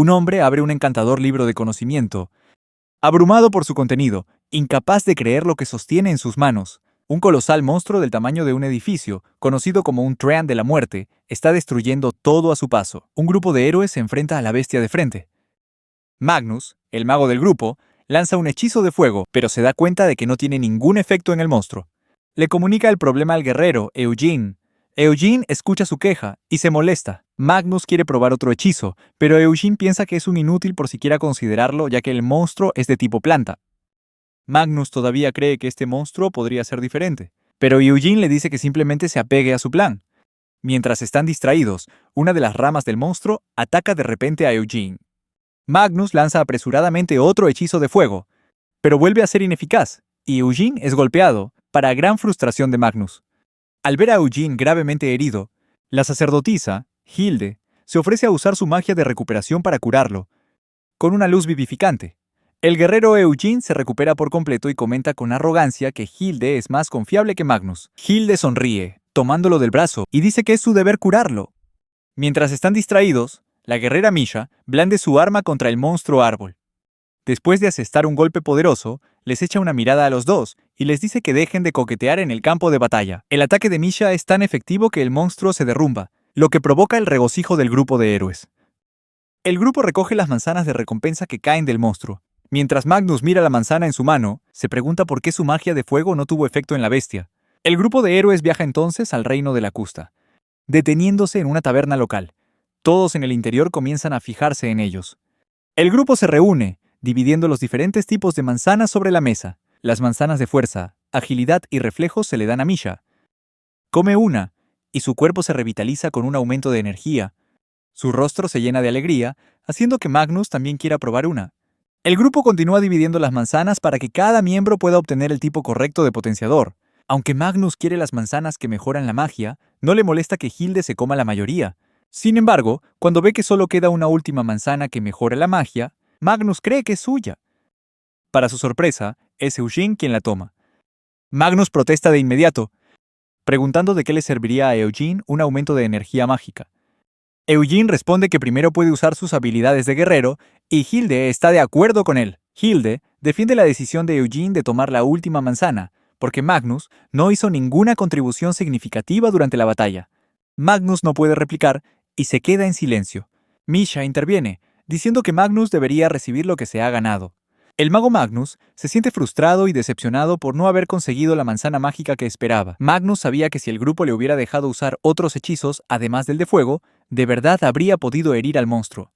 Un hombre abre un encantador libro de conocimiento, abrumado por su contenido, incapaz de creer lo que sostiene en sus manos. Un colosal monstruo del tamaño de un edificio, conocido como un Treant de la muerte, está destruyendo todo a su paso. Un grupo de héroes se enfrenta a la bestia de frente. Magnus, el mago del grupo, lanza un hechizo de fuego, pero se da cuenta de que no tiene ningún efecto en el monstruo. Le comunica el problema al guerrero, Eugene. Eugene escucha su queja y se molesta. Magnus quiere probar otro hechizo, pero Eugene piensa que es un inútil por siquiera considerarlo ya que el monstruo es de tipo planta. Magnus todavía cree que este monstruo podría ser diferente, pero Eugene le dice que simplemente se apegue a su plan. Mientras están distraídos, una de las ramas del monstruo ataca de repente a Eugene. Magnus lanza apresuradamente otro hechizo de fuego, pero vuelve a ser ineficaz, y Eugene es golpeado, para gran frustración de Magnus. Al ver a Eugene gravemente herido, la sacerdotisa, Hilde, se ofrece a usar su magia de recuperación para curarlo, con una luz vivificante. El guerrero Eugene se recupera por completo y comenta con arrogancia que Hilde es más confiable que Magnus. Hilde sonríe, tomándolo del brazo, y dice que es su deber curarlo. Mientras están distraídos, la guerrera Misha blande su arma contra el monstruo árbol. Después de asestar un golpe poderoso, les echa una mirada a los dos y les dice que dejen de coquetear en el campo de batalla. El ataque de Misha es tan efectivo que el monstruo se derrumba, lo que provoca el regocijo del grupo de héroes. El grupo recoge las manzanas de recompensa que caen del monstruo. Mientras Magnus mira la manzana en su mano, se pregunta por qué su magia de fuego no tuvo efecto en la bestia. El grupo de héroes viaja entonces al reino de Lacusta, deteniéndose en una taberna local. Todos en el interior comienzan a fijarse en ellos. El grupo se reúne, dividiendo los diferentes tipos de manzanas sobre la mesa. Las manzanas de fuerza, agilidad y reflejos se le dan a Misha. Come una, y su cuerpo se revitaliza con un aumento de energía. Su rostro se llena de alegría, haciendo que Magnus también quiera probar una. El grupo continúa dividiendo las manzanas para que cada miembro pueda obtener el tipo correcto de potenciador. Aunque Magnus quiere las manzanas que mejoran la magia, no le molesta que Hilde se coma la mayoría. Sin embargo, cuando ve que solo queda una última manzana que mejora la magia, Magnus cree que es suya. Para su sorpresa, es Eugene quien la toma. Magnus protesta de inmediato, preguntando de qué le serviría a Eugene un aumento de energía mágica. Eugene responde que primero puede usar sus habilidades de guerrero, y Hilde está de acuerdo con él. Hilde defiende la decisión de Eugene de tomar la última manzana, porque Magnus no hizo ninguna contribución significativa durante la batalla. Magnus no puede replicar y se queda en silencio. Misha interviene, diciendo que Magnus debería recibir lo que se ha ganado. El mago Magnus se siente frustrado y decepcionado por no haber conseguido la manzana mágica que esperaba. Magnus sabía que si el grupo le hubiera dejado usar otros hechizos, además del de fuego, de verdad habría podido herir al monstruo.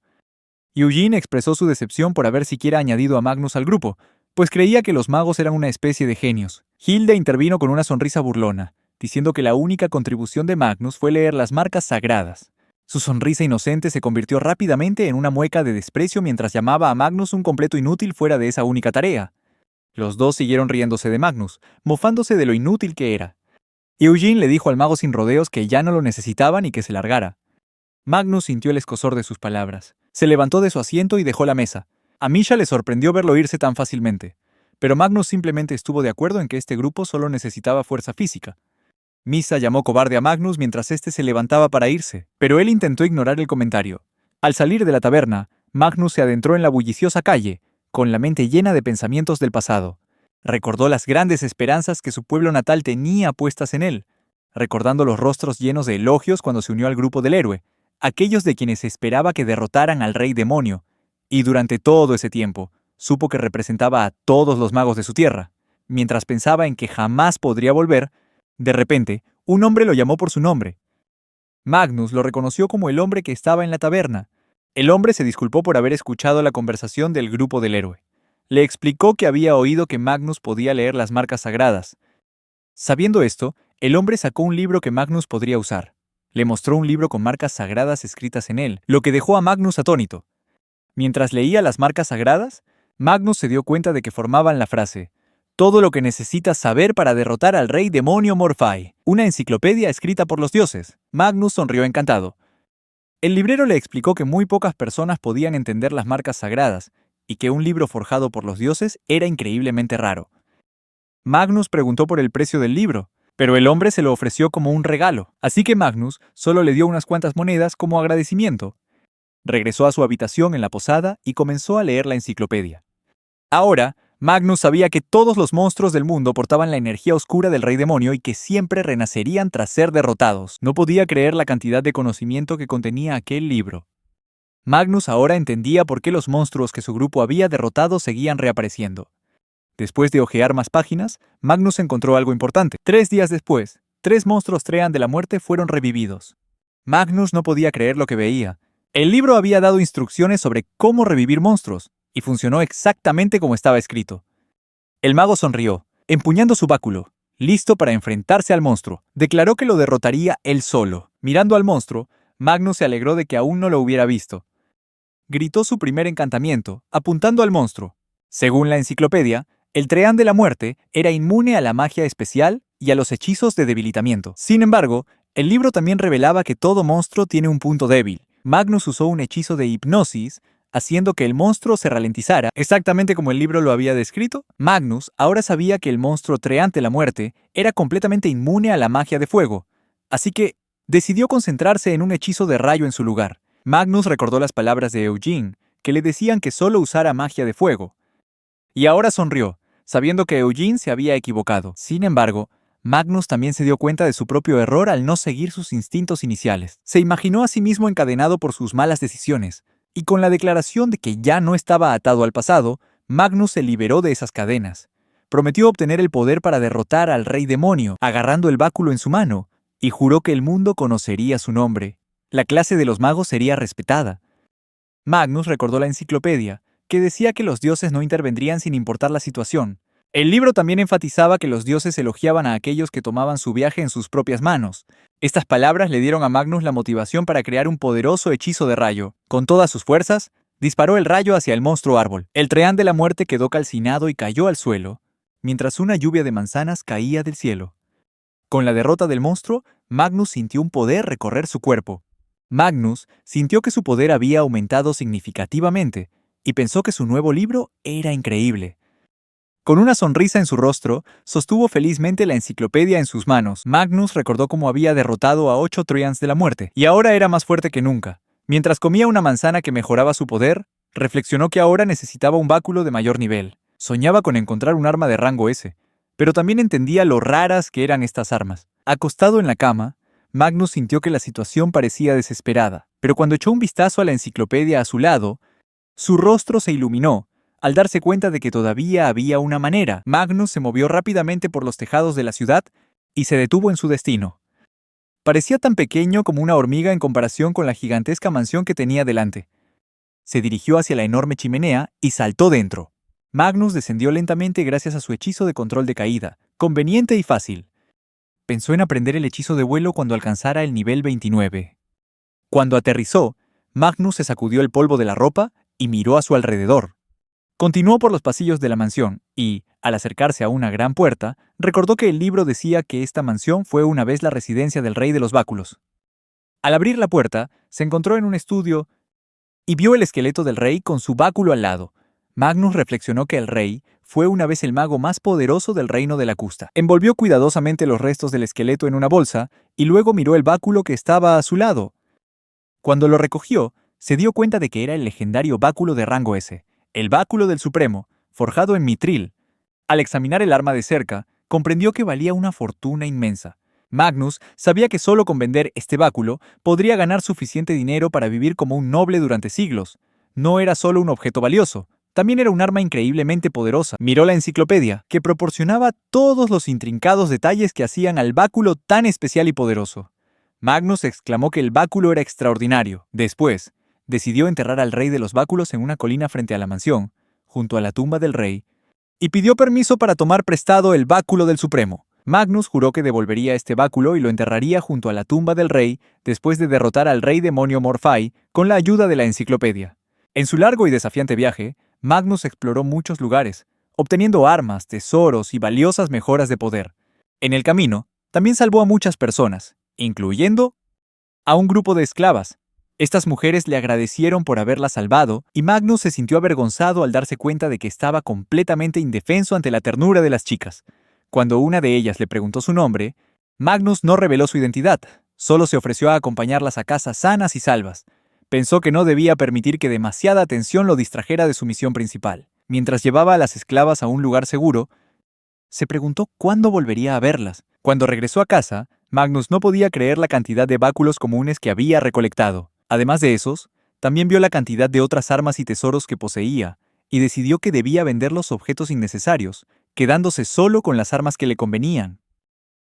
Eugene expresó su decepción por haber siquiera añadido a Magnus al grupo, pues creía que los magos eran una especie de genios. Hilde intervino con una sonrisa burlona, diciendo que la única contribución de Magnus fue leer las marcas sagradas. Su sonrisa inocente se convirtió rápidamente en una mueca de desprecio mientras llamaba a Magnus un completo inútil fuera de esa única tarea. Los dos siguieron riéndose de Magnus, mofándose de lo inútil que era. Eugene le dijo al mago sin rodeos que ya no lo necesitaban y que se largara. Magnus sintió el escozor de sus palabras. Se levantó de su asiento y dejó la mesa. A Misha le sorprendió verlo irse tan fácilmente, pero Magnus simplemente estuvo de acuerdo en que este grupo solo necesitaba fuerza física. Misha llamó cobarde a Magnus mientras éste se levantaba para irse, pero él intentó ignorar el comentario. Al salir de la taberna, Magnus se adentró en la bulliciosa calle, con la mente llena de pensamientos del pasado. Recordó las grandes esperanzas que su pueblo natal tenía puestas en él, recordando los rostros llenos de elogios cuando se unió al grupo del héroe, aquellos de quienes esperaba que derrotaran al rey demonio, y durante todo ese tiempo, supo que representaba a todos los magos de su tierra. Mientras pensaba en que jamás podría volver, de repente, un hombre lo llamó por su nombre. Magnus lo reconoció como el hombre que estaba en la taberna. El hombre se disculpó por haber escuchado la conversación del grupo del héroe. Le explicó que había oído que Magnus podía leer las marcas sagradas. Sabiendo esto, el hombre sacó un libro que Magnus podría usar. Le mostró un libro con marcas sagradas escritas en él, lo que dejó a Magnus atónito. Mientras leía las marcas sagradas, Magnus se dio cuenta de que formaban la frase: todo lo que necesitas saber para derrotar al rey demonio Morfai, una enciclopedia escrita por los dioses. Magnus sonrió encantado. El librero le explicó que muy pocas personas podían entender las marcas sagradas, y que un libro forjado por los dioses era increíblemente raro. Magnus preguntó por el precio del libro, pero el hombre se lo ofreció como un regalo, así que Magnus solo le dio unas cuantas monedas como agradecimiento. Regresó a su habitación en la posada y comenzó a leer la enciclopedia. Ahora, Magnus sabía que todos los monstruos del mundo portaban la energía oscura del rey demonio y que siempre renacerían tras ser derrotados. No podía creer la cantidad de conocimiento que contenía aquel libro. Magnus ahora entendía por qué los monstruos que su grupo había derrotado seguían reapareciendo. Después de hojear más páginas, Magnus encontró algo importante. 3 días después, 3 monstruos Treant de la muerte fueron revividos. Magnus no podía creer lo que veía. El libro había dado instrucciones sobre cómo revivir monstruos, y funcionó exactamente como estaba escrito. El mago sonrió, empuñando su báculo, listo para enfrentarse al monstruo. Declaró que lo derrotaría él solo. Mirando al monstruo, Magnus se alegró de que aún no lo hubiera visto. Gritó su primer encantamiento, apuntando al monstruo. Según la enciclopedia, el Treant de la muerte era inmune a la magia especial y a los hechizos de debilitamiento. Sin embargo, el libro también revelaba que todo monstruo tiene un punto débil. Magnus usó un hechizo de hipnosis, haciendo que el monstruo se ralentizara, exactamente como el libro lo había descrito. Magnus ahora sabía que el monstruo Treant de la muerte era completamente inmune a la magia de fuego, así que decidió concentrarse en un hechizo de rayo en su lugar. Magnus recordó las palabras de Eugene, que le decían que solo usara magia de fuego. Y ahora sonrió, sabiendo que Eugene se había equivocado. Sin embargo, Magnus también se dio cuenta de su propio error al no seguir sus instintos iniciales. Se imaginó a sí mismo encadenado por sus malas decisiones, y con la declaración de que ya no estaba atado al pasado, Magnus se liberó de esas cadenas. Prometió obtener el poder para derrotar al rey demonio, agarrando el báculo en su mano, y juró que el mundo conocería su nombre. La clase de los magos sería respetada. Magnus recordó la enciclopedia, que decía que los dioses no intervendrían sin importar la situación. El libro también enfatizaba que los dioses elogiaban a aquellos que tomaban su viaje en sus propias manos. Estas palabras le dieron a Magnus la motivación para crear un poderoso hechizo de rayo. Con todas sus fuerzas, disparó el rayo hacia el monstruo árbol. El Treant de la muerte quedó calcinado y cayó al suelo, mientras una lluvia de manzanas caía del cielo. Con la derrota del monstruo, Magnus sintió un poder recorrer su cuerpo. Magnus sintió que su poder había aumentado significativamente y pensó que su nuevo libro era increíble. Con una sonrisa en su rostro, sostuvo felizmente la enciclopedia en sus manos. Magnus recordó cómo había derrotado a 8 Treants de la muerte, y ahora era más fuerte que nunca. Mientras comía una manzana que mejoraba su poder, reflexionó que ahora necesitaba un báculo de mayor nivel. Soñaba con encontrar un arma de rango S, pero también entendía lo raras que eran estas armas. Acostado en la cama, Magnus sintió que la situación parecía desesperada, pero cuando echó un vistazo a la enciclopedia a su lado, su rostro se iluminó al darse cuenta de que todavía había una manera. Magnus se movió rápidamente por los tejados de la ciudad y se detuvo en su destino. Parecía tan pequeño como una hormiga en comparación con la gigantesca mansión que tenía delante. Se dirigió hacia la enorme chimenea y saltó dentro. Magnus descendió lentamente gracias a su hechizo de control de caída, conveniente y fácil. Pensó en aprender el hechizo de vuelo cuando alcanzara el nivel 29. Cuando aterrizó, Magnus se sacudió el polvo de la ropa y miró a su alrededor. Continuó por los pasillos de la mansión y, al acercarse a una gran puerta, recordó que el libro decía que esta mansión fue una vez la residencia del rey de los báculos. Al abrir la puerta, se encontró en un estudio y vio el esqueleto del rey con su báculo al lado. Magnus reflexionó que el rey fue una vez el mago más poderoso del reino de Lacusta. Envolvió cuidadosamente los restos del esqueleto en una bolsa y luego miró el báculo que estaba a su lado. Cuando lo recogió, se dio cuenta de que era el legendario báculo de rango S, el báculo del Supremo, forjado en mitril. Al examinar el arma de cerca, comprendió que valía una fortuna inmensa. Magnus sabía que solo con vender este báculo podría ganar suficiente dinero para vivir como un noble durante siglos. No era solo un objeto valioso, también era un arma increíblemente poderosa. Miró la enciclopedia, que proporcionaba todos los intrincados detalles que hacían al báculo tan especial y poderoso. Magnus exclamó que el báculo era extraordinario. Después, decidió enterrar al rey de los báculos en una colina frente a la mansión, junto a la tumba del rey, y pidió permiso para tomar prestado el báculo del Supremo. Magnus juró que devolvería este báculo y lo enterraría junto a la tumba del rey después de derrotar al rey demonio Morfai con la ayuda de la enciclopedia. En su largo y desafiante viaje, Magnus exploró muchos lugares, obteniendo armas, tesoros y valiosas mejoras de poder. En el camino, también salvó a muchas personas, incluyendo a un grupo de esclavas. Estas mujeres le agradecieron por haberla salvado y Magnus se sintió avergonzado al darse cuenta de que estaba completamente indefenso ante la ternura de las chicas. Cuando una de ellas le preguntó su nombre, Magnus no reveló su identidad, solo se ofreció a acompañarlas a casa sanas y salvas. Pensó que no debía permitir que demasiada atención lo distrajera de su misión principal. Mientras llevaba a las esclavas a un lugar seguro, se preguntó cuándo volvería a verlas. Cuando regresó a casa, Magnus no podía creer la cantidad de báculos comunes que había recolectado. Además de esos, también vio la cantidad de otras armas y tesoros que poseía, y decidió que debía vender los objetos innecesarios, quedándose solo con las armas que le convenían.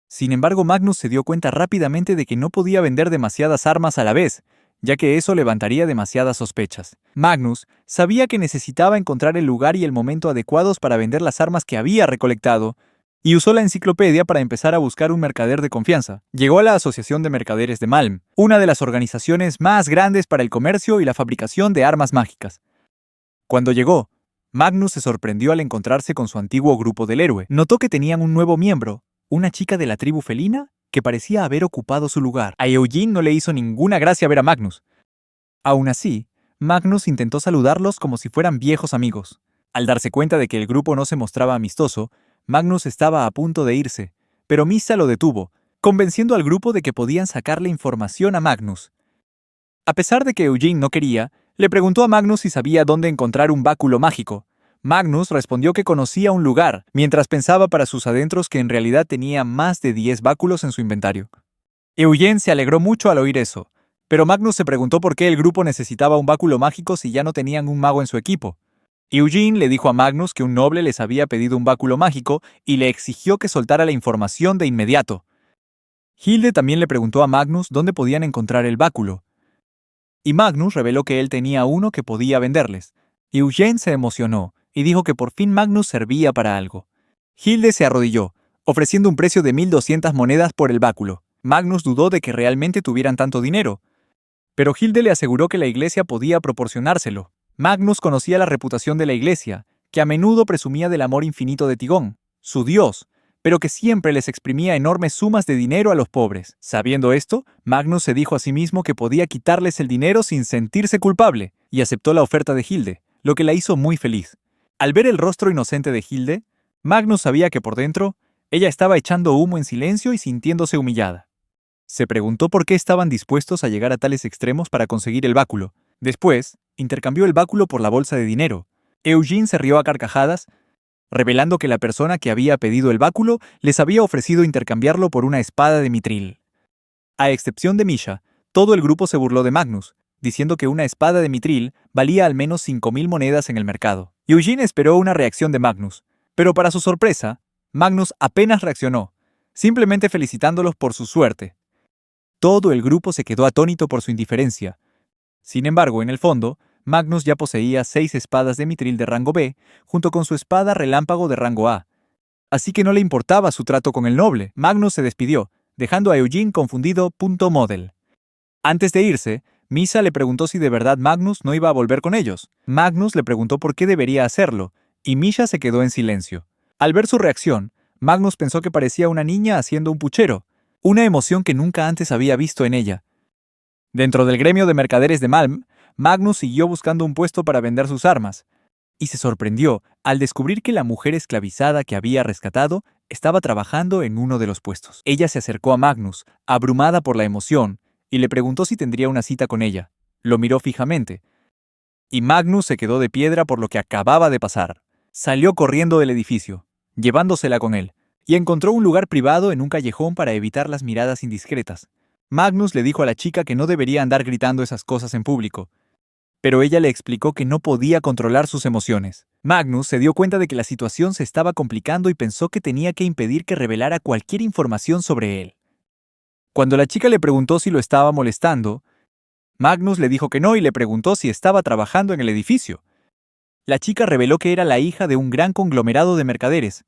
Sin embargo, Magnus se dio cuenta rápidamente de que no podía vender demasiadas armas a la vez, ya que eso levantaría demasiadas sospechas. Magnus sabía que necesitaba encontrar el lugar y el momento adecuados para vender las armas que había recolectado, y usó la enciclopedia para empezar a buscar un mercader de confianza. Llegó a la Asociación de Mercaderes de Malm, una de las organizaciones más grandes para el comercio y la fabricación de armas mágicas. Cuando llegó, Magnus se sorprendió al encontrarse con su antiguo grupo del héroe. Notó que tenían un nuevo miembro, una chica de la tribu felina que parecía haber ocupado su lugar. A Eugene no le hizo ninguna gracia ver a Magnus. Aún así, Magnus intentó saludarlos como si fueran viejos amigos. Al darse cuenta de que el grupo no se mostraba amistoso, Magnus estaba a punto de irse, pero Misa lo detuvo, convenciendo al grupo de que podían sacarle información a Magnus. A pesar de que Eugene no quería, le preguntó a Magnus si sabía dónde encontrar un báculo mágico. Magnus respondió que conocía un lugar, mientras pensaba para sus adentros que en realidad tenía más de 10 báculos en su inventario. Eugene se alegró mucho al oír eso, pero Magnus se preguntó por qué el grupo necesitaba un báculo mágico si ya no tenían un mago en su equipo. Eugene le dijo a Magnus que un noble les había pedido un báculo mágico y le exigió que soltara la información de inmediato. Hilde también le preguntó a Magnus dónde podían encontrar el báculo, y Magnus reveló que él tenía uno que podía venderles. Eugene se emocionó y dijo que por fin Magnus servía para algo. Hilde se arrodilló, ofreciendo un precio de 1200 monedas por el báculo. Magnus dudó de que realmente tuvieran tanto dinero, pero Hilde le aseguró que la iglesia podía proporcionárselo. Magnus conocía la reputación de la iglesia, que a menudo presumía del amor infinito de Tigón, su dios, pero que siempre les exprimía enormes sumas de dinero a los pobres. Sabiendo esto, Magnus se dijo a sí mismo que podía quitarles el dinero sin sentirse culpable, y aceptó la oferta de Hilde, lo que la hizo muy feliz. Al ver el rostro inocente de Hilde, Magnus sabía que por dentro, ella estaba echando humo en silencio y sintiéndose humillada. Se preguntó por qué estaban dispuestos a llegar a tales extremos para conseguir el báculo. Después, intercambió el báculo por la bolsa de dinero. Eugene se rió a carcajadas, revelando que la persona que había pedido el báculo les había ofrecido intercambiarlo por una espada de mitril. A excepción de Misha, todo el grupo se burló de Magnus, diciendo que una espada de mitril valía al menos 5000 monedas en el mercado. Eugene esperó una reacción de Magnus, pero para su sorpresa, Magnus apenas reaccionó, simplemente felicitándolos por su suerte. Todo el grupo se quedó atónito por su indiferencia. Sin embargo, en el fondo, Magnus ya poseía 6 espadas de mitril de rango B, junto con su espada relámpago de rango A. Así que no le importaba su trato con el noble. Magnus se despidió, dejando a Eugene confundido. Model. Antes de irse, Misa le preguntó si de verdad Magnus no iba a volver con ellos. Magnus le preguntó por qué debería hacerlo, y Misha se quedó en silencio. Al ver su reacción, Magnus pensó que parecía una niña haciendo un puchero, una emoción que nunca antes había visto en ella. Dentro del gremio de mercaderes de Malm, Magnus siguió buscando un puesto para vender sus armas, y se sorprendió al descubrir que la mujer esclavizada que había rescatado estaba trabajando en uno de los puestos. Ella se acercó a Magnus, abrumada por la emoción, y le preguntó si tendría una cita con ella. Lo miró fijamente, y Magnus se quedó de piedra por lo que acababa de pasar. Salió corriendo del edificio, llevándosela con él, y encontró un lugar privado en un callejón para evitar las miradas indiscretas. Magnus le dijo a la chica que no debería andar gritando esas cosas en público, pero ella le explicó que no podía controlar sus emociones. Magnus se dio cuenta de que la situación se estaba complicando y pensó que tenía que impedir que revelara cualquier información sobre él. Cuando la chica le preguntó si lo estaba molestando, Magnus le dijo que no y le preguntó si estaba trabajando en el edificio. La chica reveló que era la hija de un gran conglomerado de mercaderes,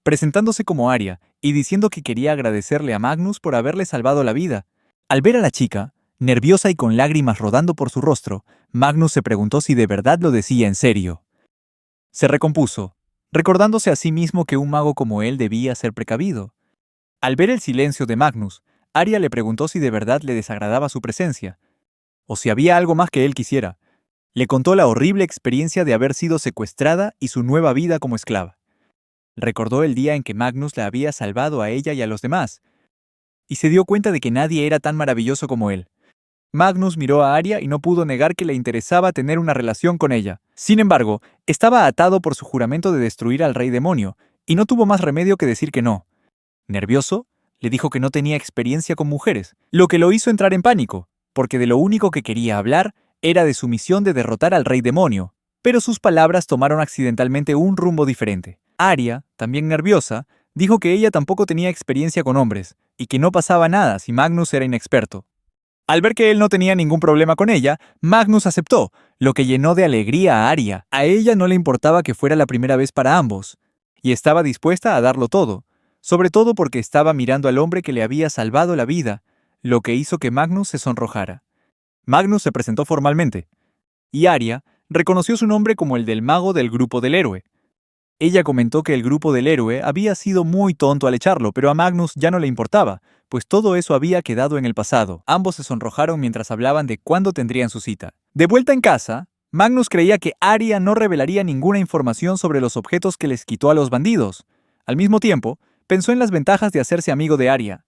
presentándose como Aria y diciendo que quería agradecerle a Magnus por haberle salvado la vida. Al ver a la chica, nerviosa y con lágrimas rodando por su rostro, Magnus se preguntó si de verdad lo decía en serio. Se recompuso, recordándose a sí mismo que un mago como él debía ser precavido. Al ver el silencio de Magnus, Aria le preguntó si de verdad le desagradaba su presencia, o si había algo más que él quisiera. Le contó la horrible experiencia de haber sido secuestrada y su nueva vida como esclava. Recordó el día en que Magnus la había salvado a ella y a los demás, y se dio cuenta de que nadie era tan maravilloso como él. Magnus miró a Arya y no pudo negar que le interesaba tener una relación con ella. Sin embargo, estaba atado por su juramento de destruir al rey demonio, y no tuvo más remedio que decir que no. Nervioso, le dijo que no tenía experiencia con mujeres, lo que lo hizo entrar en pánico, porque de lo único que quería hablar era de su misión de derrotar al rey demonio. Pero sus palabras tomaron accidentalmente un rumbo diferente. Arya, también nerviosa, dijo que ella tampoco tenía experiencia con hombres, y que no pasaba nada si Magnus era inexperto. Al ver que él no tenía ningún problema con ella, Magnus aceptó, lo que llenó de alegría a Arya. A ella no le importaba que fuera la primera vez para ambos, y estaba dispuesta a darlo todo, sobre todo porque estaba mirando al hombre que le había salvado la vida, lo que hizo que Magnus se sonrojara. Magnus se presentó formalmente, y Arya reconoció su nombre como el del mago del grupo del héroe. Ella comentó que el grupo del héroe había sido muy tonto al echarlo, pero a Magnus ya no le importaba, pues todo eso había quedado en el pasado. Ambos se sonrojaron mientras hablaban de cuándo tendrían su cita. De vuelta en casa, Magnus creía que Arya no revelaría ninguna información sobre los objetos que les quitó a los bandidos. Al mismo tiempo, pensó en las ventajas de hacerse amigo de Arya.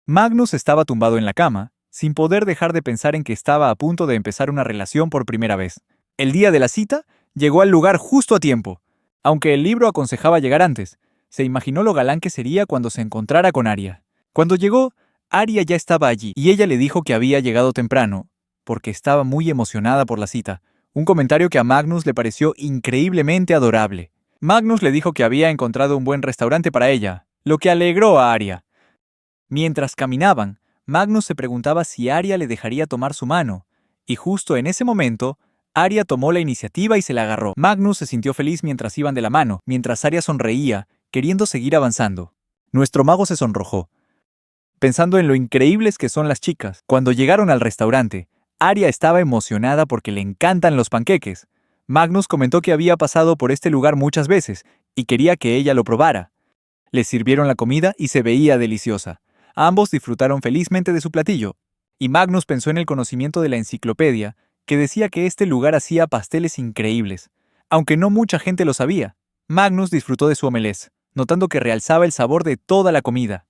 Magnus estaba tumbado en la cama, sin poder dejar de pensar en que estaba a punto de empezar una relación por primera vez. El día de la cita, llegó al lugar justo a tiempo. Aunque el libro aconsejaba llegar antes, se imaginó lo galán que sería cuando se encontrara con Arya. Cuando llegó, Arya ya estaba allí, y ella le dijo que había llegado temprano, porque estaba muy emocionada por la cita, un comentario que a Magnus le pareció increíblemente adorable. Magnus le dijo que había encontrado un buen restaurante para ella, lo que alegró a Arya. Mientras caminaban, Magnus se preguntaba si Arya le dejaría tomar su mano, y justo en ese momento, Arya tomó la iniciativa y se la agarró. Magnus se sintió feliz mientras iban de la mano, mientras Arya sonreía, queriendo seguir avanzando. Nuestro mago se sonrojó, pensando en lo increíbles que son las chicas. Cuando llegaron al restaurante, Arya estaba emocionada porque le encantan los panqueques. Magnus comentó que había pasado por este lugar muchas veces y quería que ella lo probara. Les sirvieron la comida y se veía deliciosa. Ambos disfrutaron felizmente de su platillo, y Magnus pensó en el conocimiento de la enciclopedia, que decía que este lugar hacía pasteles increíbles. Aunque no mucha gente lo sabía, Magnus disfrutó de su omelette, notando que realzaba el sabor de toda la comida.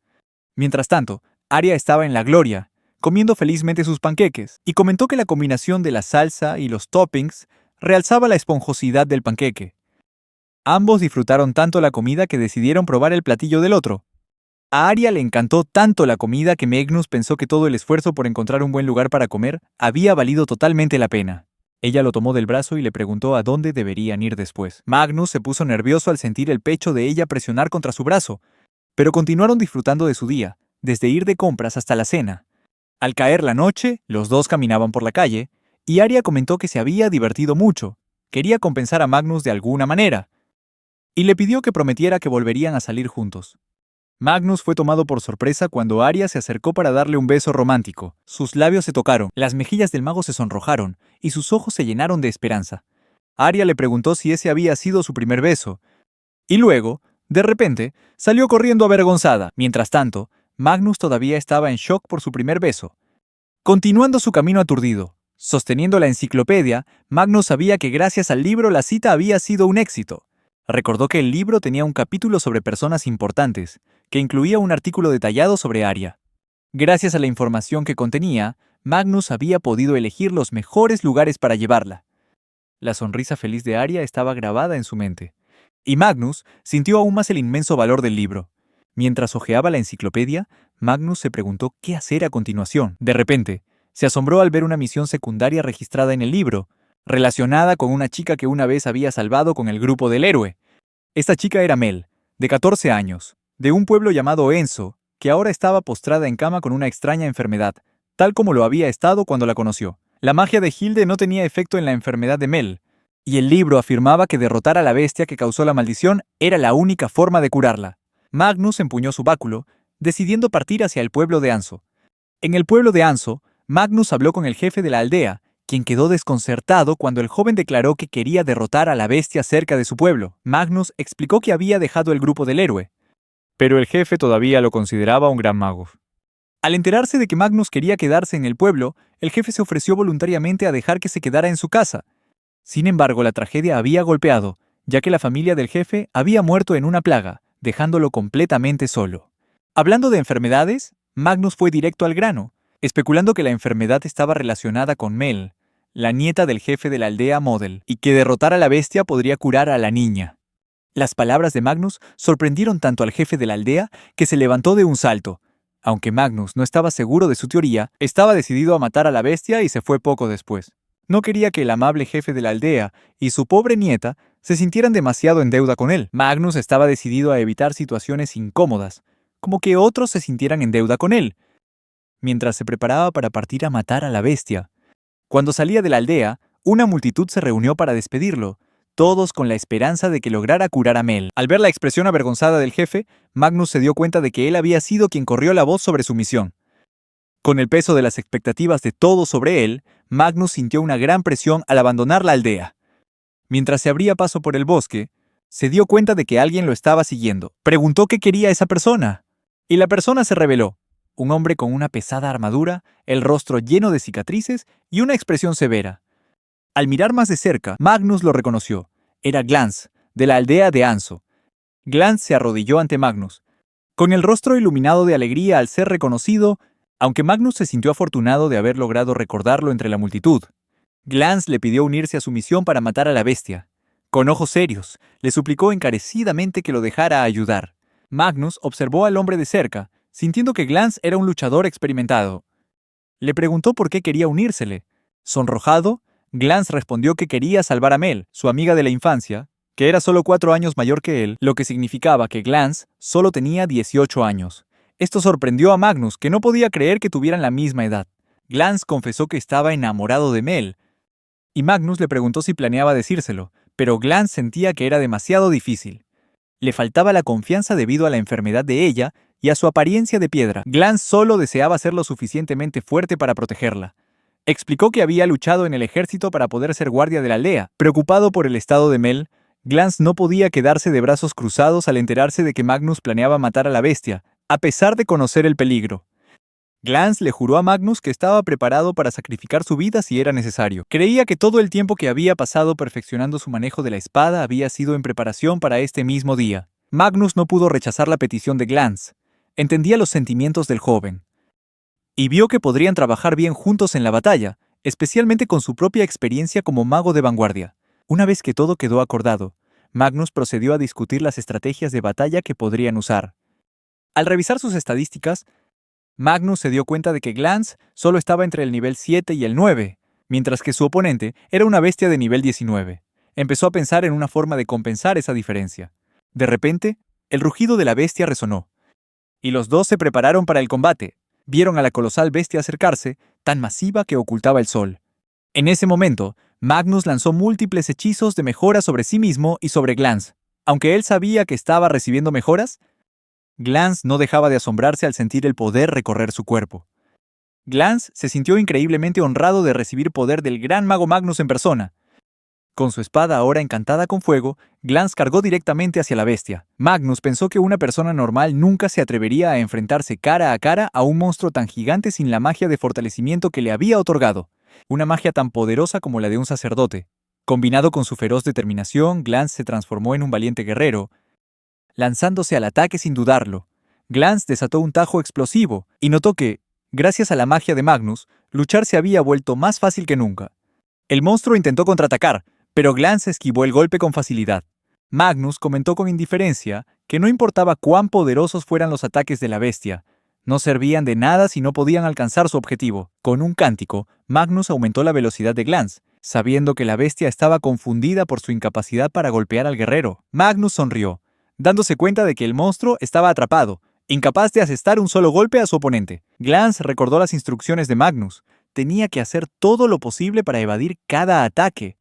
Mientras tanto, Arya estaba en la gloria, comiendo felizmente sus panqueques, y comentó que la combinación de la salsa y los toppings realzaba la esponjosidad del panqueque. Ambos disfrutaron tanto la comida que decidieron probar el platillo del otro. A Arya le encantó tanto la comida que Magnus pensó que todo el esfuerzo por encontrar un buen lugar para comer había valido totalmente la pena. Ella lo tomó del brazo y le preguntó a dónde deberían ir después. Magnus se puso nervioso al sentir el pecho de ella presionar contra su brazo, pero continuaron disfrutando de su día, desde ir de compras hasta la cena. Al caer la noche, los dos caminaban por la calle, y Arya comentó que se había divertido mucho. Quería compensar a Magnus de alguna manera, y le pidió que prometiera que volverían a salir juntos. Magnus fue tomado por sorpresa cuando Arya se acercó para darle un beso romántico. Sus labios se tocaron, las mejillas del mago se sonrojaron, y sus ojos se llenaron de esperanza. Arya le preguntó si ese había sido su primer beso, y luego, de repente, salió corriendo avergonzada. Mientras tanto, Magnus todavía estaba en shock por su primer beso. Continuando su camino aturdido, sosteniendo la enciclopedia, Magnus sabía que gracias al libro la cita había sido un éxito. Recordó que el libro tenía un capítulo sobre personas importantes, que incluía un artículo detallado sobre Arya. Gracias a la información que contenía, Magnus había podido elegir los mejores lugares para llevarla. La sonrisa feliz de Arya estaba grabada en su mente, y Magnus sintió aún más el inmenso valor del libro. Mientras hojeaba la enciclopedia, Magnus se preguntó qué hacer a continuación. De repente, se asombró al ver una misión secundaria registrada en el libro, relacionada con una chica que una vez había salvado con el grupo del héroe. Esta chica era Mel, de 14 años, de un pueblo llamado Enso, que ahora estaba postrada en cama con una extraña enfermedad, tal como lo había estado cuando la conoció. La magia de Hilde no tenía efecto en la enfermedad de Mel, y el libro afirmaba que derrotar a la bestia que causó la maldición era la única forma de curarla. Magnus empuñó su báculo, decidiendo partir hacia el pueblo de Anso. En el pueblo de Anso, Magnus habló con el jefe de la aldea, quien quedó desconcertado cuando el joven declaró que quería derrotar a la bestia cerca de su pueblo. Magnus explicó que había dejado el grupo del héroe, pero el jefe todavía lo consideraba un gran mago. Al enterarse de que Magnus quería quedarse en el pueblo, el jefe se ofreció voluntariamente a dejar que se quedara en su casa. Sin embargo, la tragedia había golpeado, ya que la familia del jefe había muerto en una plaga, dejándolo completamente solo. Hablando de enfermedades, Magnus fue directo al grano. especulando que la enfermedad estaba relacionada con Mel, la nieta del jefe de la aldea Model, y que derrotar a la bestia podría curar a la niña. Las palabras de Magnus sorprendieron tanto al jefe de la aldea que se levantó de un salto. Aunque Magnus no estaba seguro de su teoría, estaba decidido a matar a la bestia y se fue poco después. No quería que el amable jefe de la aldea y su pobre nieta se sintieran demasiado en deuda con él. Magnus estaba decidido a evitar situaciones incómodas, como que otros se sintieran en deuda con él, mientras se preparaba para partir a matar a la bestia. Cuando salía de la aldea, una multitud se reunió para despedirlo, todos con la esperanza de que lograra curar a Mel. Al ver la expresión avergonzada del jefe, Magnus se dio cuenta de que él había sido quien corrió la voz sobre su misión. Con el peso de las expectativas de todos sobre él, Magnus sintió una gran presión al abandonar la aldea. Mientras se abría paso por el bosque, se dio cuenta de que alguien lo estaba siguiendo. Preguntó qué quería esa persona. Y la persona se reveló. Un hombre con una pesada armadura, el rostro lleno de cicatrices y una expresión severa. Al mirar más de cerca, Magnus lo reconoció. Era Glance, de la aldea de Anso. Glance se arrodilló ante Magnus, con el rostro iluminado de alegría al ser reconocido, aunque Magnus se sintió afortunado de haber logrado recordarlo entre la multitud. Glance le pidió unirse a su misión para matar a la bestia. Con ojos serios, le suplicó encarecidamente que lo dejara ayudar. Magnus observó al hombre de cerca, sintiendo que Glance era un luchador experimentado. Le preguntó por qué quería unírsele. Sonrojado, Glance respondió que quería salvar a Mel, su amiga de la infancia, que era solo 4 años mayor que él, lo que significaba que Glance solo tenía 18 años. Esto sorprendió a Magnus, que no podía creer que tuvieran la misma edad. Glance confesó que estaba enamorado de Mel, y Magnus le preguntó si planeaba decírselo, pero Glance sentía que era demasiado difícil. Le faltaba la confianza debido a la enfermedad de ella y a su apariencia de piedra. Glance solo deseaba ser lo suficientemente fuerte para protegerla. Explicó que había luchado en el ejército para poder ser guardia de la aldea. Preocupado por el estado de Mel, Glance no podía quedarse de brazos cruzados al enterarse de que Magnus planeaba matar a la bestia, a pesar de conocer el peligro. Glance le juró a Magnus que estaba preparado para sacrificar su vida si era necesario. Creía que todo el tiempo que había pasado perfeccionando su manejo de la espada había sido en preparación para este mismo día. Magnus no pudo rechazar la petición de Glance. Entendía los sentimientos del joven. Y vio que podrían trabajar bien juntos en la batalla, especialmente con su propia experiencia como mago de vanguardia. Una vez que todo quedó acordado, Magnus procedió a discutir las estrategias de batalla que podrían usar. Al revisar sus estadísticas, Magnus se dio cuenta de que Glance solo estaba entre el nivel 7 y el 9, mientras que su oponente era una bestia de nivel 19. Empezó a pensar en una forma de compensar esa diferencia. De repente, el rugido de la bestia resonó, y los dos se prepararon para el combate. Vieron a la colosal bestia acercarse, tan masiva que ocultaba el sol. En ese momento, Magnus lanzó múltiples hechizos de mejora sobre sí mismo y sobre Glance. Aunque él sabía que estaba recibiendo mejoras, Glance no dejaba de asombrarse al sentir el poder recorrer su cuerpo. Glance se sintió increíblemente honrado de recibir poder del gran mago Magnus en persona. Con su espada ahora encantada con fuego, Glance cargó directamente hacia la bestia. Magnus pensó que una persona normal nunca se atrevería a enfrentarse cara a un monstruo tan gigante sin la magia de fortalecimiento que le había otorgado. Una magia tan poderosa como la de un sacerdote. Combinado con su feroz determinación, Glance se transformó en un valiente guerrero, lanzándose al ataque sin dudarlo. Glance desató un tajo explosivo y notó que, gracias a la magia de Magnus, luchar se había vuelto más fácil que nunca. El monstruo intentó contraatacar, pero Glance esquivó el golpe con facilidad. Magnus comentó con indiferencia que no importaba cuán poderosos fueran los ataques de la bestia, no servían de nada si no podían alcanzar su objetivo. Con un cántico, Magnus aumentó la velocidad de Glance, sabiendo que la bestia estaba confundida por su incapacidad para golpear al guerrero. Magnus sonrió, dándose cuenta de que el monstruo estaba atrapado, incapaz de asestar un solo golpe a su oponente. Glance recordó las instrucciones de Magnus. Tenía que hacer todo lo posible para evadir cada ataque.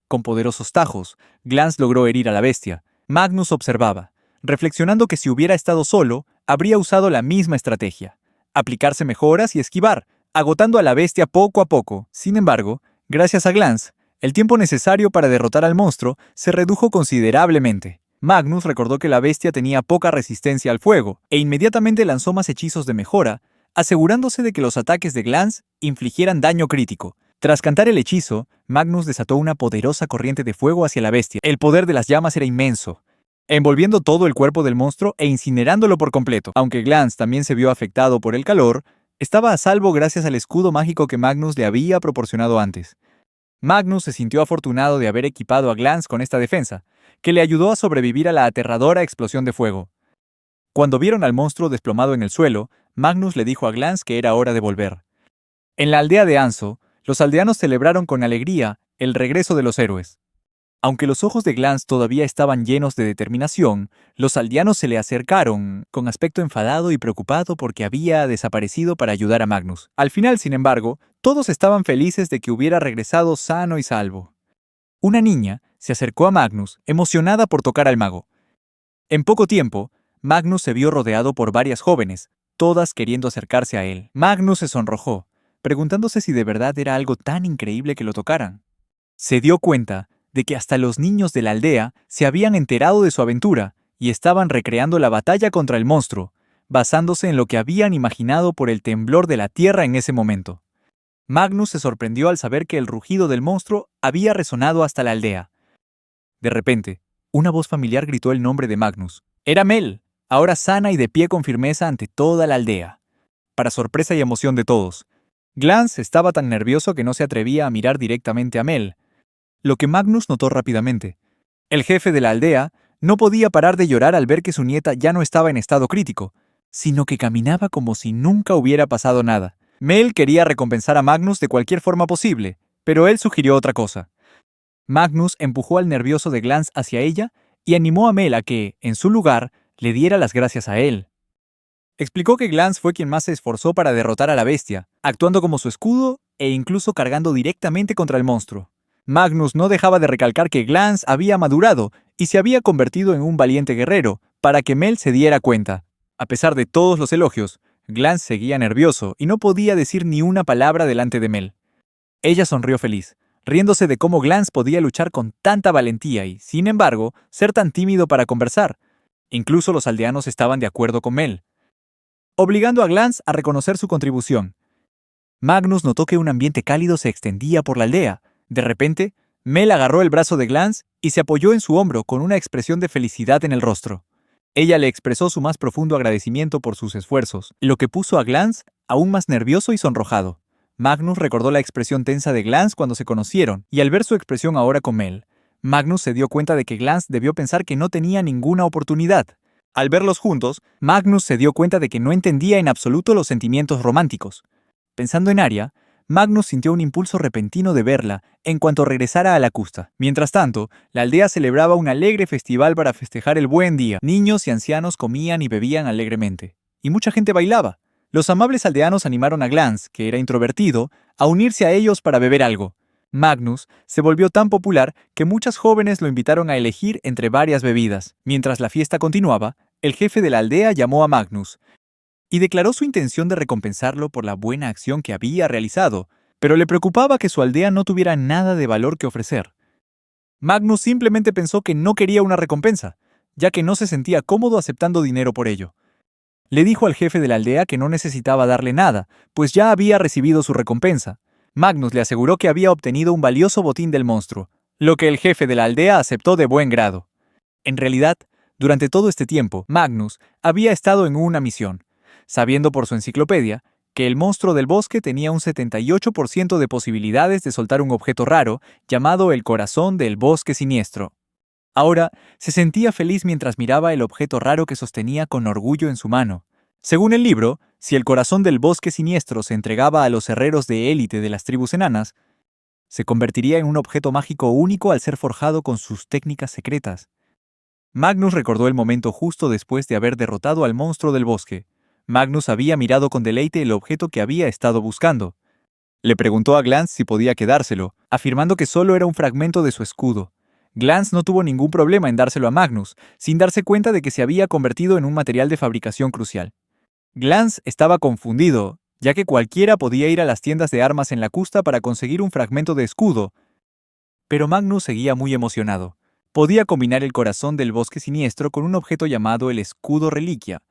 Con poderosos tajos, Glance logró herir a la bestia. Magnus observaba, reflexionando que si hubiera estado solo, habría usado la misma estrategia. Aplicarse mejoras y esquivar, agotando a la bestia poco a poco. Sin embargo, gracias a Glance, el tiempo necesario para derrotar al monstruo se redujo considerablemente. Magnus recordó que la bestia tenía poca resistencia al fuego, e inmediatamente lanzó más hechizos de mejora, asegurándose de que los ataques de Glance infligieran daño crítico. Tras cantar el hechizo, Magnus desató una poderosa corriente de fuego hacia la bestia. El poder de las llamas era inmenso, envolviendo todo el cuerpo del monstruo e incinerándolo por completo. Aunque Glance también se vio afectado por el calor, Estaba a salvo gracias al escudo mágico que Magnus le había proporcionado antes. Magnus se sintió afortunado de haber equipado a Glance con esta defensa, que le ayudó a sobrevivir a la aterradora explosión de fuego. Cuando vieron al monstruo desplomado en el suelo, Magnus le dijo a Glance que era hora de volver. En la aldea de Anso, los aldeanos celebraron con alegría el regreso de los héroes. Aunque los ojos de Glance todavía estaban llenos de determinación, los aldeanos se le acercaron, con aspecto enfadado y preocupado porque había desaparecido para ayudar a Magnus. Al final, sin embargo, todos estaban felices de que hubiera regresado sano y salvo. Una niña se acercó a Magnus, emocionada por tocar al mago. En poco tiempo, Magnus se vio rodeado por varias jóvenes, todas queriendo acercarse a él. Magnus se sonrojó, preguntándose si de verdad era algo tan increíble que lo tocaran. Se dio cuenta de que hasta los niños de la aldea se habían enterado de su aventura y estaban recreando la batalla contra el monstruo, basándose en lo que habían imaginado por el temblor de la tierra en ese momento. Magnus se sorprendió al saber que el rugido del monstruo había resonado hasta la aldea. De repente, una voz familiar gritó el nombre de Magnus. Era Mel, ahora sana y de pie con firmeza ante toda la aldea. Para sorpresa y emoción de todos, Glance estaba tan nervioso que no se atrevía a mirar directamente a Mel, lo que Magnus notó rápidamente. El jefe de la aldea no podía parar de llorar al ver que su nieta ya no estaba en estado crítico, sino que caminaba como si nunca hubiera pasado nada. Mel quería recompensar a Magnus de cualquier forma posible, pero él sugirió otra cosa. Magnus empujó al nervioso de Glance hacia ella y animó a Mel a que, en su lugar, le diera las gracias a él. Explicó que Glance fue quien más se esforzó para derrotar a la bestia, actuando como su escudo e incluso cargando directamente contra el monstruo. Magnus no dejaba de recalcar que Glance había madurado y se había convertido en un valiente guerrero, para que Mel se diera cuenta. A pesar de todos los elogios, Glance seguía nervioso y no podía decir ni una palabra delante de Mel. Ella sonrió feliz, riéndose de cómo Glance podía luchar con tanta valentía y, sin embargo, ser tan tímido para conversar. Incluso los aldeanos estaban de acuerdo con Mel, obligando a Glance a reconocer su contribución. Magnus notó que un ambiente cálido se extendía por la aldea. De repente, Mel agarró el brazo de Glance y se apoyó en su hombro con una expresión de felicidad en el rostro. Ella le expresó su más profundo agradecimiento por sus esfuerzos, lo que puso a Glance aún más nervioso y sonrojado. Magnus recordó la expresión tensa de Glance cuando se conocieron, y al ver su expresión ahora con Mel, Magnus se dio cuenta de que Glance debió pensar que no tenía ninguna oportunidad. Al verlos juntos, Magnus se dio cuenta de que no entendía en absoluto los sentimientos románticos. Pensando en Arya, Magnus sintió un impulso repentino de verla en cuanto regresara a la costa. Mientras tanto, la aldea celebraba un alegre festival para festejar el buen día. Niños y ancianos comían y bebían alegremente, y mucha gente bailaba. Los amables aldeanos animaron a Glance, que era introvertido, a unirse a ellos para beber algo. Magnus se volvió tan popular que muchas jóvenes lo invitaron a elegir entre varias bebidas. Mientras la fiesta continuaba, el jefe de la aldea llamó a Magnus y declaró su intención de recompensarlo por la buena acción que había realizado, pero le preocupaba que su aldea no tuviera nada de valor que ofrecer. Magnus simplemente pensó que no quería una recompensa, ya que no se sentía cómodo aceptando dinero por ello. Le dijo al jefe de la aldea que no necesitaba darle nada, pues ya había recibido su recompensa. Magnus le aseguró que había obtenido un valioso botín del monstruo, lo que el jefe de la aldea aceptó de buen grado. En realidad, durante todo este tiempo, Magnus había estado en una misión, sabiendo por su enciclopedia que el monstruo del bosque tenía un 78% de posibilidades de soltar un objeto raro llamado el corazón del bosque siniestro. Ahora se sentía feliz mientras miraba el objeto raro que sostenía con orgullo en su mano. Según el libro, si el corazón del bosque siniestro se entregaba a los herreros de élite de las tribus enanas, se convertiría en un objeto mágico único al ser forjado con sus técnicas secretas. Magnus recordó el momento justo después de haber derrotado al monstruo del bosque. Magnus había mirado con deleite el objeto que había estado buscando. Le preguntó a Glance si podía quedárselo, afirmando que solo era un fragmento de su escudo. Glance no tuvo ningún problema en dárselo a Magnus, sin darse cuenta de que se había convertido en un material de fabricación crucial. Glance estaba confundido, ya que cualquiera podía ir a las tiendas de armas en la costa para conseguir un fragmento de escudo. Pero Magnus seguía muy emocionado. Podía combinar el corazón del bosque siniestro con un objeto llamado el escudo reliquia,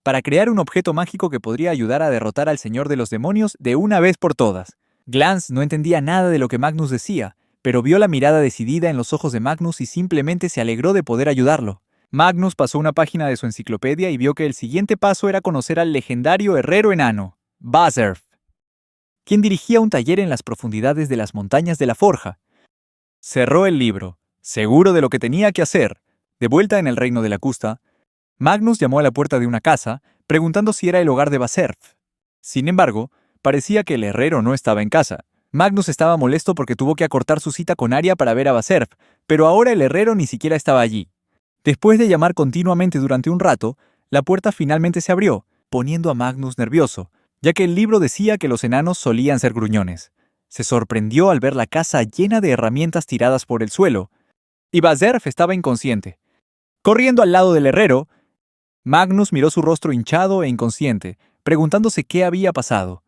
para crear un objeto mágico que podría ayudar a derrotar al Señor de los Demonios de una vez por todas. Glance no entendía nada de lo que Magnus decía, pero vio la mirada decidida en los ojos de Magnus y simplemente se alegró de poder ayudarlo. Magnus pasó una página de su enciclopedia y vio que el siguiente paso era conocer al legendario herrero enano. Bazerf, quien dirigía un taller en las profundidades de las montañas de la Forja. Cerró el libro, seguro de lo que tenía que hacer. De vuelta en el reino de la Custa, Magnus llamó a la puerta de una casa, preguntando si era el hogar de Bazerf. Sin embargo, parecía que el herrero no estaba en casa. Magnus estaba molesto porque tuvo que acortar su cita con Arya para ver a Bazerf, pero ahora el herrero ni siquiera estaba allí. Después de llamar continuamente durante un rato, la puerta finalmente se abrió, poniendo a Magnus nervioso, ya que el libro decía que los enanos solían ser gruñones. Se sorprendió al ver la casa llena de herramientas tiradas por el suelo, y Bazerf estaba inconsciente. Corriendo al lado del herrero, Magnus miró su rostro hinchado e inconsciente, preguntándose qué había pasado.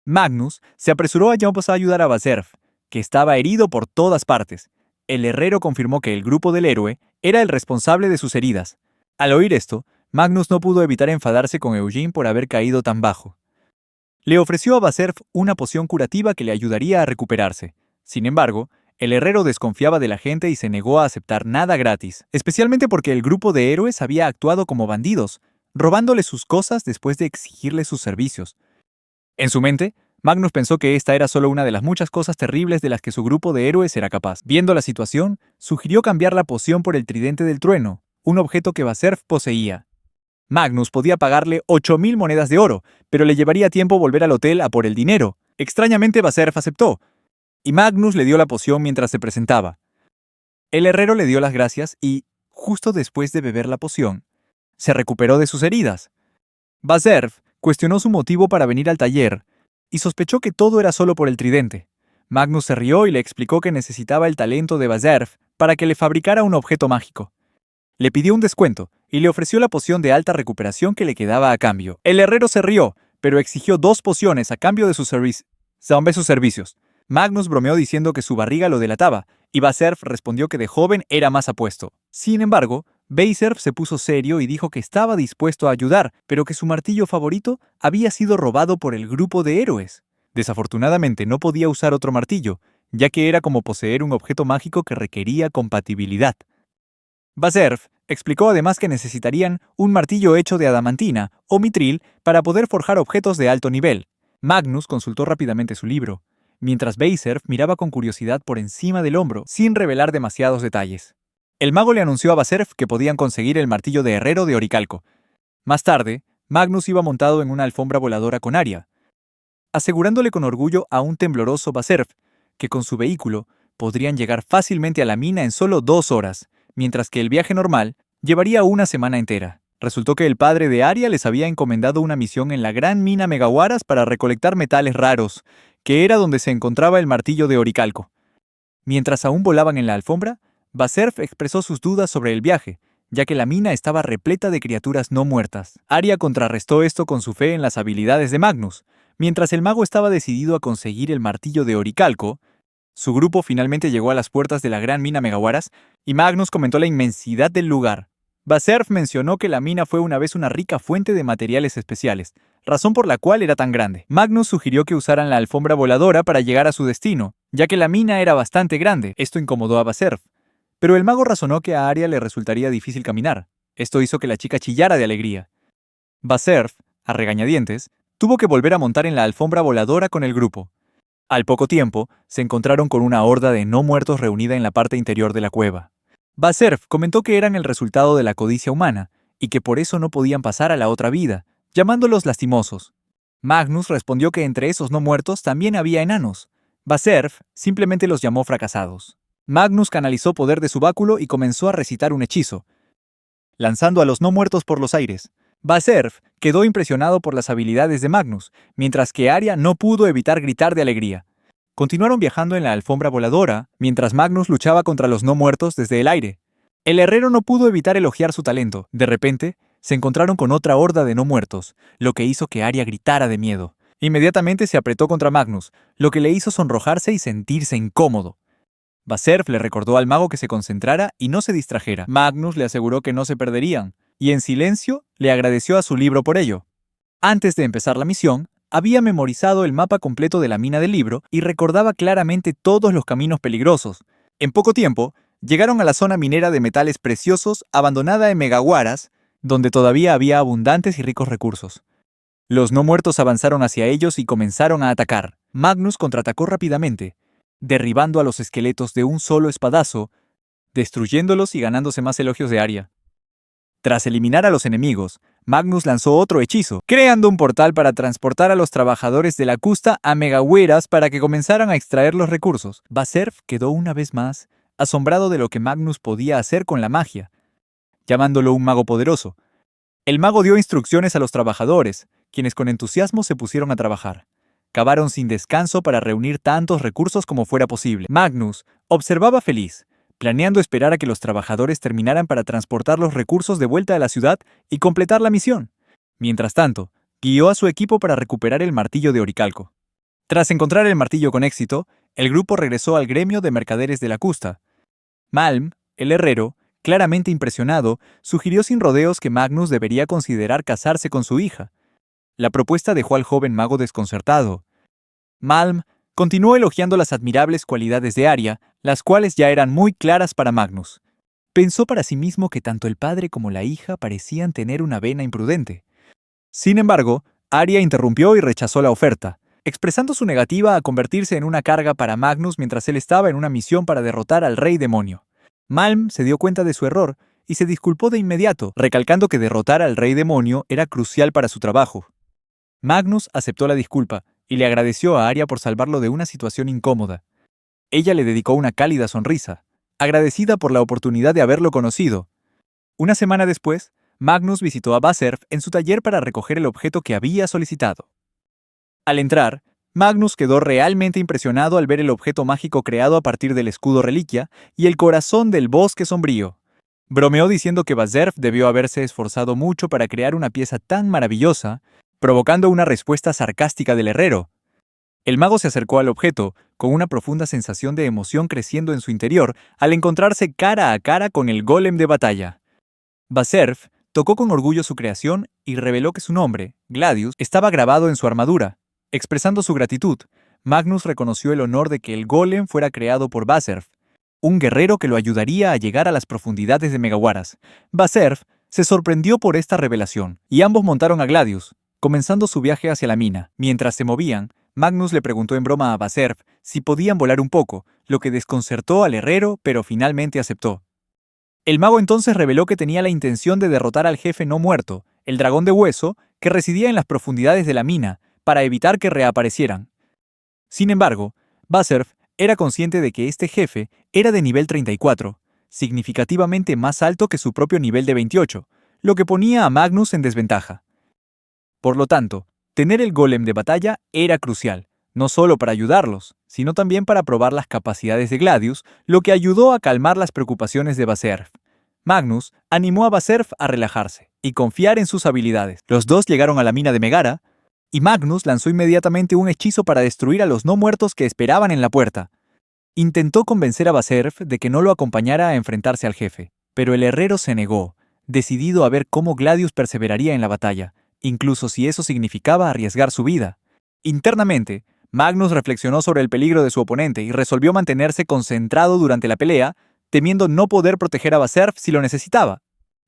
Magnus se apresuró a ayudar a Bazerf, que estaba herido por todas partes. El herrero confirmó que el grupo del héroe era el responsable de sus heridas. Al oír esto, Magnus no pudo evitar enfadarse con Eugene por haber caído tan bajo. Le ofreció a Bazerf una poción curativa que le ayudaría a recuperarse. Sin embargo, el herrero desconfiaba de la gente y se negó a aceptar nada gratis, especialmente porque el grupo de héroes había actuado como bandidos, robándole sus cosas después de exigirle sus servicios. En su mente, Magnus pensó que esta era solo una de las muchas cosas terribles de las que su grupo de héroes era capaz. Viendo la situación, sugirió cambiar la poción por el tridente del trueno, un objeto que Bazerf poseía. Magnus podía pagarle 8.000 monedas de oro, pero le llevaría tiempo volver al hotel a por el dinero. Extrañamente, Bazerf aceptó, y Magnus le dio la poción mientras se presentaba. El herrero le dio las gracias y, justo después de beber la poción, se recuperó de sus heridas. Bazerf cuestionó su motivo para venir al taller y sospechó que todo era solo por el tridente. Magnus se rió y le explicó que necesitaba el talento de Bazerf para que le fabricara un objeto mágico. Le pidió un descuento y le ofreció la poción de alta recuperación que le quedaba a cambio. El herrero se rió, pero exigió 2 pociones a cambio de sus servicios. Magnus bromeó diciendo que su barriga lo delataba, y Bazerf respondió que de joven era más apuesto. Sin embargo, Bazerf se puso serio y dijo que estaba dispuesto a ayudar, pero que su martillo favorito había sido robado por el grupo de héroes. Desafortunadamente no podía usar otro martillo, ya que era como poseer un objeto mágico que requería compatibilidad. Bazerf explicó además que necesitarían un martillo hecho de adamantina o mitril para poder forjar objetos de alto nivel. Magnus consultó rápidamente su libro, mientras Bazerf miraba con curiosidad por encima del hombro, sin revelar demasiados detalles. El mago le anunció a Bazerf que podían conseguir el martillo de herrero de Oricalco. Más tarde, Magnus iba montado en una alfombra voladora con Arya, asegurándole con orgullo a un tembloroso Bazerf que con su vehículo podrían llegar fácilmente a la mina en solo 2 horas, mientras que el viaje normal llevaría una semana entera. Resultó que el padre de Arya les había encomendado una misión en la gran mina Megawaras para recolectar metales raros, que era donde se encontraba el martillo de Oricalco. Mientras aún volaban en la alfombra, Bazerf expresó sus dudas sobre el viaje, ya que la mina estaba repleta de criaturas no muertas. Arya contrarrestó esto con su fe en las habilidades de Magnus. Mientras el mago estaba decidido a conseguir el martillo de Oricalco, su grupo finalmente llegó a las puertas de la gran mina Megawaras y Magnus comentó la inmensidad del lugar. Bazerf mencionó que la mina fue una vez una rica fuente de materiales especiales, razón por la cual era tan grande. Magnus sugirió que usaran la alfombra voladora para llegar a su destino, ya que la mina era bastante grande. Esto incomodó a Bazerf, pero el mago razonó que a Arya le resultaría difícil caminar. Esto hizo que la chica chillara de alegría. Bazerf, a regañadientes, tuvo que volver a montar en la alfombra voladora con el grupo. Al poco tiempo, se encontraron con una horda de no muertos reunida en la parte interior de la cueva. Bazerf comentó que eran el resultado de la codicia humana, y que por eso no podían pasar a la otra vida, llamándolos lastimosos. Magnus respondió que entre esos no muertos también había enanos. Bazerf simplemente los llamó fracasados. Magnus canalizó poder de su báculo y comenzó a recitar un hechizo, lanzando a los no muertos por los aires. Bazerf quedó impresionado por las habilidades de Magnus, mientras que Arya no pudo evitar gritar de alegría. Continuaron viajando en la alfombra voladora, mientras Magnus luchaba contra los no muertos desde el aire. El herrero no pudo evitar elogiar su talento. De repente, se encontraron con otra horda de no muertos, lo que hizo que Arya gritara de miedo. Inmediatamente se apretó contra Magnus, lo que le hizo sonrojarse y sentirse incómodo. Bazerf le recordó al mago que se concentrara y no se distrajera. Magnus le aseguró que no se perderían, y en silencio le agradeció a su libro por ello. Antes de empezar la misión, había memorizado el mapa completo de la mina del libro y recordaba claramente todos los caminos peligrosos. En poco tiempo, llegaron a la zona minera de metales preciosos abandonada en Megawaras, donde todavía había abundantes y ricos recursos. Los no muertos avanzaron hacia ellos y comenzaron a atacar. Magnus contraatacó rápidamente, derribando a los esqueletos de un solo espadazo, destruyéndolos y ganándose más elogios de Arya. Tras eliminar a los enemigos, Magnus lanzó otro hechizo, creando un portal para transportar a los trabajadores de la Custa a Megahueras para que comenzaran a extraer los recursos. Baserf quedó una vez más asombrado de lo que Magnus podía hacer con la magia, llamándolo un mago poderoso. El mago dio instrucciones a los trabajadores, quienes con entusiasmo se pusieron a trabajar. Cavaron sin descanso para reunir tantos recursos como fuera posible. Magnus observaba feliz, planeando esperar a que los trabajadores terminaran para transportar los recursos de vuelta a la ciudad y completar la misión. Mientras tanto, guió a su equipo para recuperar el martillo de oricalco. Tras encontrar el martillo con éxito, el grupo regresó al gremio de mercaderes de la Custa. Malm, el herrero, claramente impresionado, sugirió sin rodeos que Magnus debería considerar casarse con su hija. La propuesta dejó al joven mago desconcertado. Malm continuó elogiando las admirables cualidades de Arya, las cuales ya eran muy claras para Magnus. Pensó para sí mismo que tanto el padre como la hija parecían tener una vena imprudente. Sin embargo, Arya interrumpió y rechazó la oferta, expresando su negativa a convertirse en una carga para Magnus mientras él estaba en una misión para derrotar al rey demonio. Malm se dio cuenta de su error y se disculpó de inmediato, recalcando que derrotar al rey demonio era crucial para su trabajo. Magnus aceptó la disculpa y le agradeció a Arya por salvarlo de una situación incómoda. Ella le dedicó una cálida sonrisa, agradecida por la oportunidad de haberlo conocido. Una semana después, Magnus visitó a Baserf en su taller para recoger el objeto que había solicitado. Al entrar, Magnus quedó realmente impresionado al ver el objeto mágico creado a partir del escudo reliquia y el corazón del bosque sombrío. Bromeó diciendo que Baserf debió haberse esforzado mucho para crear una pieza tan maravillosa, provocando una respuesta sarcástica del herrero. El mago se acercó al objeto, con una profunda sensación de emoción creciendo en su interior al encontrarse cara a cara con el golem de batalla. Baserf tocó con orgullo su creación y reveló que su nombre, Gladius, estaba grabado en su armadura. Expresando su gratitud, Magnus reconoció el honor de que el golem fuera creado por Baserf, un guerrero que lo ayudaría a llegar a las profundidades de Megahuaras. Baserf se sorprendió por esta revelación, y ambos montaron a Gladius, comenzando su viaje hacia la mina. Mientras se movían, Magnus le preguntó en broma a Baserf si podían volar un poco, lo que desconcertó al herrero, pero finalmente aceptó. El mago entonces reveló que tenía la intención de derrotar al jefe no muerto, el dragón de hueso, que residía en las profundidades de la mina, para evitar que reaparecieran. Sin embargo, Baserf era consciente de que este jefe era de nivel 34, significativamente más alto que su propio nivel de 28, lo que ponía a Magnus en desventaja. Por lo tanto, tener el golem de batalla era crucial, no solo para ayudarlos, sino también para probar las capacidades de Gladius, lo que ayudó a calmar las preocupaciones de Baserf. Magnus animó a Baserf a relajarse y confiar en sus habilidades. Los dos llegaron a la mina de Megara, y Magnus lanzó inmediatamente un hechizo para destruir a los no muertos que esperaban en la puerta. Intentó convencer a Baserf de que no lo acompañara a enfrentarse al jefe, pero el herrero se negó, decidido a ver cómo Gladius perseveraría en la batalla, incluso si eso significaba arriesgar su vida. Internamente, Magnus reflexionó sobre el peligro de su oponente y resolvió mantenerse concentrado durante la pelea, temiendo no poder proteger a Baserf si lo necesitaba.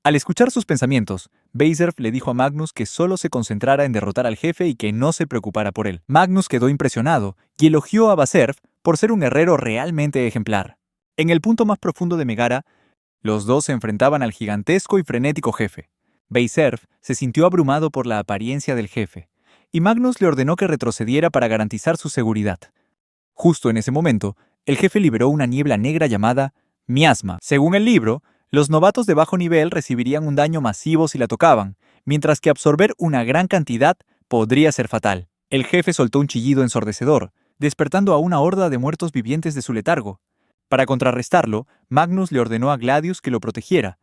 Al escuchar sus pensamientos, Baserf le dijo a Magnus que solo se concentrara en derrotar al jefe y que no se preocupara por él. Magnus quedó impresionado y elogió a Baserf por ser un herrero realmente ejemplar. En el punto más profundo de Megara, los dos se enfrentaban al gigantesco y frenético jefe. Baserf se sintió abrumado por la apariencia del jefe, y Magnus le ordenó que retrocediera para garantizar su seguridad. Justo en ese momento, el jefe liberó una niebla negra llamada miasma. Según el libro, los novatos de bajo nivel recibirían un daño masivo si la tocaban, mientras que absorber una gran cantidad podría ser fatal. El jefe soltó un chillido ensordecedor, despertando a una horda de muertos vivientes de su letargo. Para contrarrestarlo, Magnus le ordenó a Gladius que lo protegiera,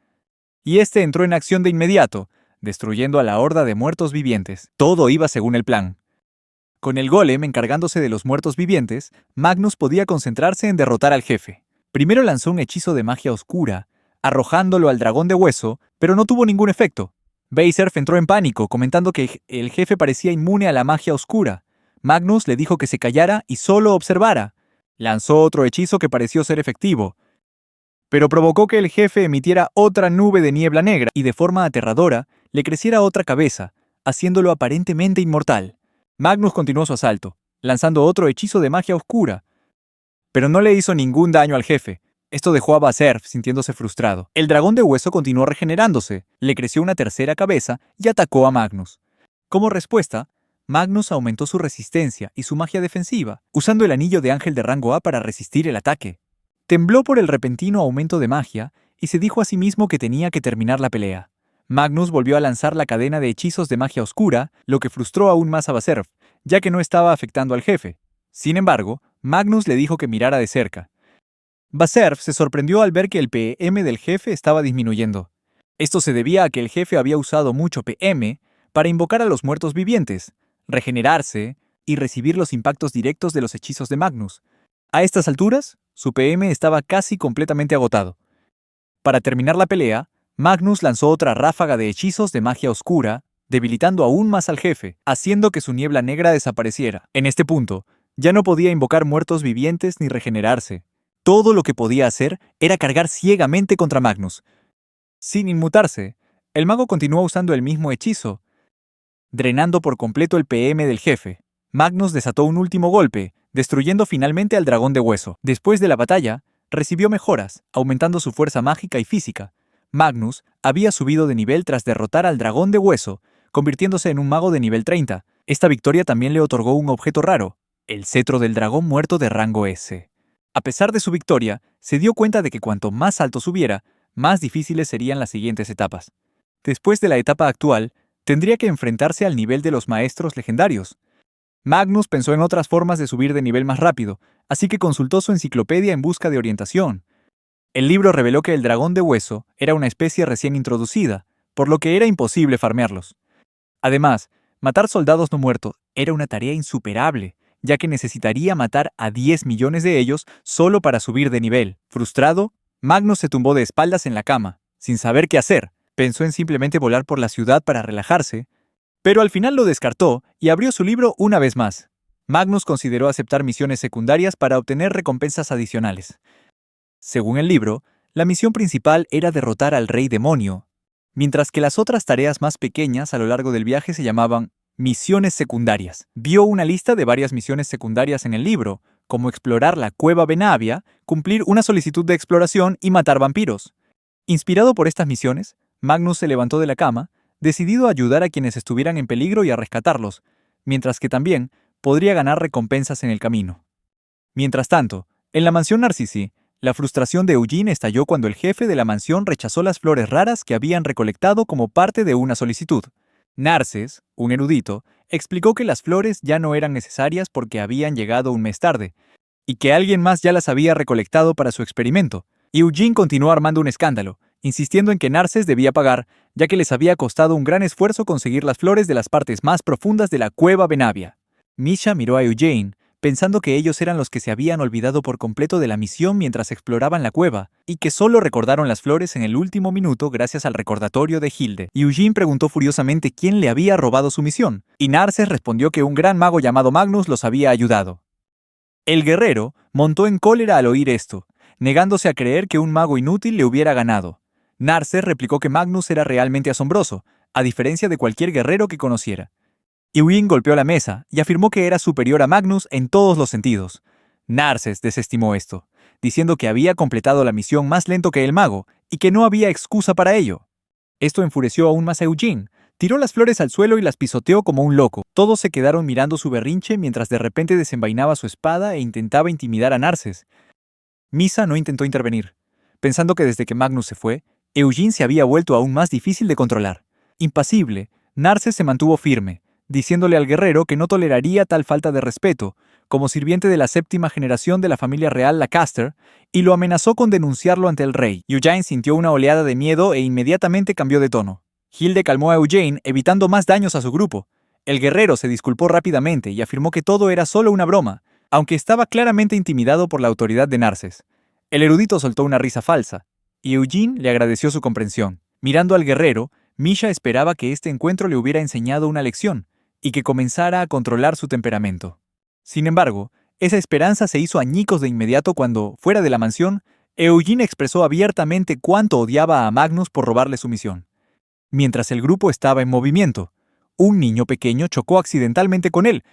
y este entró en acción de inmediato, destruyendo a la horda de muertos vivientes. Todo iba según el plan. Con el golem encargándose de los muertos vivientes, Magnus podía concentrarse en derrotar al jefe. Primero lanzó un hechizo de magia oscura, arrojándolo al dragón de hueso, pero no tuvo ningún efecto. Baserf entró en pánico, comentando que el jefe parecía inmune a la magia oscura. Magnus le dijo que se callara y solo observara. Lanzó otro hechizo que pareció ser efectivo, pero provocó que el jefe emitiera otra nube de niebla negra y de forma aterradora le creciera otra cabeza, haciéndolo aparentemente inmortal. Magnus continuó su asalto, lanzando otro hechizo de magia oscura, pero no le hizo ningún daño al jefe. Esto dejó a Baserf sintiéndose frustrado. El dragón de hueso continuó regenerándose, le creció una tercera cabeza y atacó a Magnus. Como respuesta, Magnus aumentó su resistencia y su magia defensiva, usando el anillo de ángel de rango A para resistir el ataque. Tembló por el repentino aumento de magia y se dijo a sí mismo que tenía que terminar la pelea. Magnus volvió a lanzar la cadena de hechizos de magia oscura, lo que frustró aún más a Baserf, ya que no estaba afectando al jefe. Sin embargo, Magnus le dijo que mirara de cerca. Baserf se sorprendió al ver que el PM del jefe estaba disminuyendo. Esto se debía a que el jefe había usado mucho PM para invocar a los muertos vivientes, regenerarse y recibir los impactos directos de los hechizos de Magnus. A estas alturas, su PM estaba casi completamente agotado. Para terminar la pelea, Magnus lanzó otra ráfaga de hechizos de magia oscura, debilitando aún más al jefe, haciendo que su niebla negra desapareciera. En este punto, ya no podía invocar muertos vivientes ni regenerarse. Todo lo que podía hacer era cargar ciegamente contra Magnus. Sin inmutarse, el mago continuó usando el mismo hechizo, drenando por completo el PM del jefe. Magnus desató un último golpe, destruyendo finalmente al dragón de hueso. Después de la batalla, recibió mejoras, aumentando su fuerza mágica y física. Magnus había subido de nivel tras derrotar al dragón de hueso, convirtiéndose en un mago de nivel 30. Esta victoria también le otorgó un objeto raro, el cetro del dragón muerto de rango S. A pesar de su victoria, se dio cuenta de que cuanto más alto subiera, más difíciles serían las siguientes etapas. Después de la etapa actual, tendría que enfrentarse al nivel de los maestros legendarios. Magnus pensó en otras formas de subir de nivel más rápido, así que consultó su enciclopedia en busca de orientación. El libro reveló que el dragón de hueso era una especie recién introducida, por lo que era imposible farmearlos. Además, matar soldados no muertos era una tarea insuperable, ya que necesitaría matar a 10 millones de ellos solo para subir de nivel. Frustrado, Magnus se tumbó de espaldas en la cama, sin saber qué hacer. Pensó en simplemente volar por la ciudad para relajarse, pero al final lo descartó y abrió su libro una vez más. Magnus consideró aceptar misiones secundarias para obtener recompensas adicionales. Según el libro, la misión principal era derrotar al rey demonio, mientras que las otras tareas más pequeñas a lo largo del viaje se llamaban misiones secundarias. Vio una lista de varias misiones secundarias en el libro, como explorar la cueva Benavia, cumplir una solicitud de exploración y matar vampiros. Inspirado por estas misiones, Magnus se levantó de la cama, decidido a ayudar a quienes estuvieran en peligro y a rescatarlos, mientras que también podría ganar recompensas en el camino. Mientras tanto, en la mansión Narcisi, la frustración de Eugene estalló cuando el jefe de la mansión rechazó las flores raras que habían recolectado como parte de una solicitud. Narces, un erudito, explicó que las flores ya no eran necesarias porque habían llegado un mes tarde, y que alguien más ya las había recolectado para su experimento. Eugene continuó armando un escándalo, insistiendo en que Narces debía pagar, ya que les había costado un gran esfuerzo conseguir las flores de las partes más profundas de la cueva Benavia. Misha miró a Eugene, pensando que ellos eran los que se habían olvidado por completo de la misión mientras exploraban la cueva, y que solo recordaron las flores en el último minuto gracias al recordatorio de Hilde. Eugene preguntó furiosamente quién le había robado su misión, y Narces respondió que un gran mago llamado Magnus los había ayudado. El guerrero montó en cólera al oír esto, negándose a creer que un mago inútil le hubiera ganado. Narces replicó que Magnus era realmente asombroso, a diferencia de cualquier guerrero que conociera. Eugene golpeó la mesa y afirmó que era superior a Magnus en todos los sentidos. Narces desestimó esto, diciendo que había completado la misión más lento que el mago y que no había excusa para ello. Esto enfureció aún más a Eugene. Tiró las flores al suelo y las pisoteó como un loco. Todos se quedaron mirando su berrinche mientras de repente desenvainaba su espada e intentaba intimidar a Narces. Misa no intentó intervenir, pensando que desde que Magnus se fue, Eugene se había vuelto aún más difícil de controlar. Impasible, Narces se mantuvo firme, diciéndole al guerrero que no toleraría tal falta de respeto, como sirviente de la 7ª generación de la familia real Lancaster, y lo amenazó con denunciarlo ante el rey. Eugene sintió una oleada de miedo e inmediatamente cambió de tono. Hilde calmó a Eugene, evitando más daños a su grupo. El guerrero se disculpó rápidamente y afirmó que todo era solo una broma, aunque estaba claramente intimidado por la autoridad de Narces. El erudito soltó una risa falsa, y Eugene le agradeció su comprensión. Mirando al guerrero, Misha esperaba que este encuentro le hubiera enseñado una lección, y que comenzara a controlar su temperamento. Sin embargo, esa esperanza se hizo añicos de inmediato cuando, fuera de la mansión, Eugene expresó abiertamente cuánto odiaba a Magnus por robarle su misión. Mientras el grupo estaba en movimiento, un niño pequeño chocó accidentalmente con él,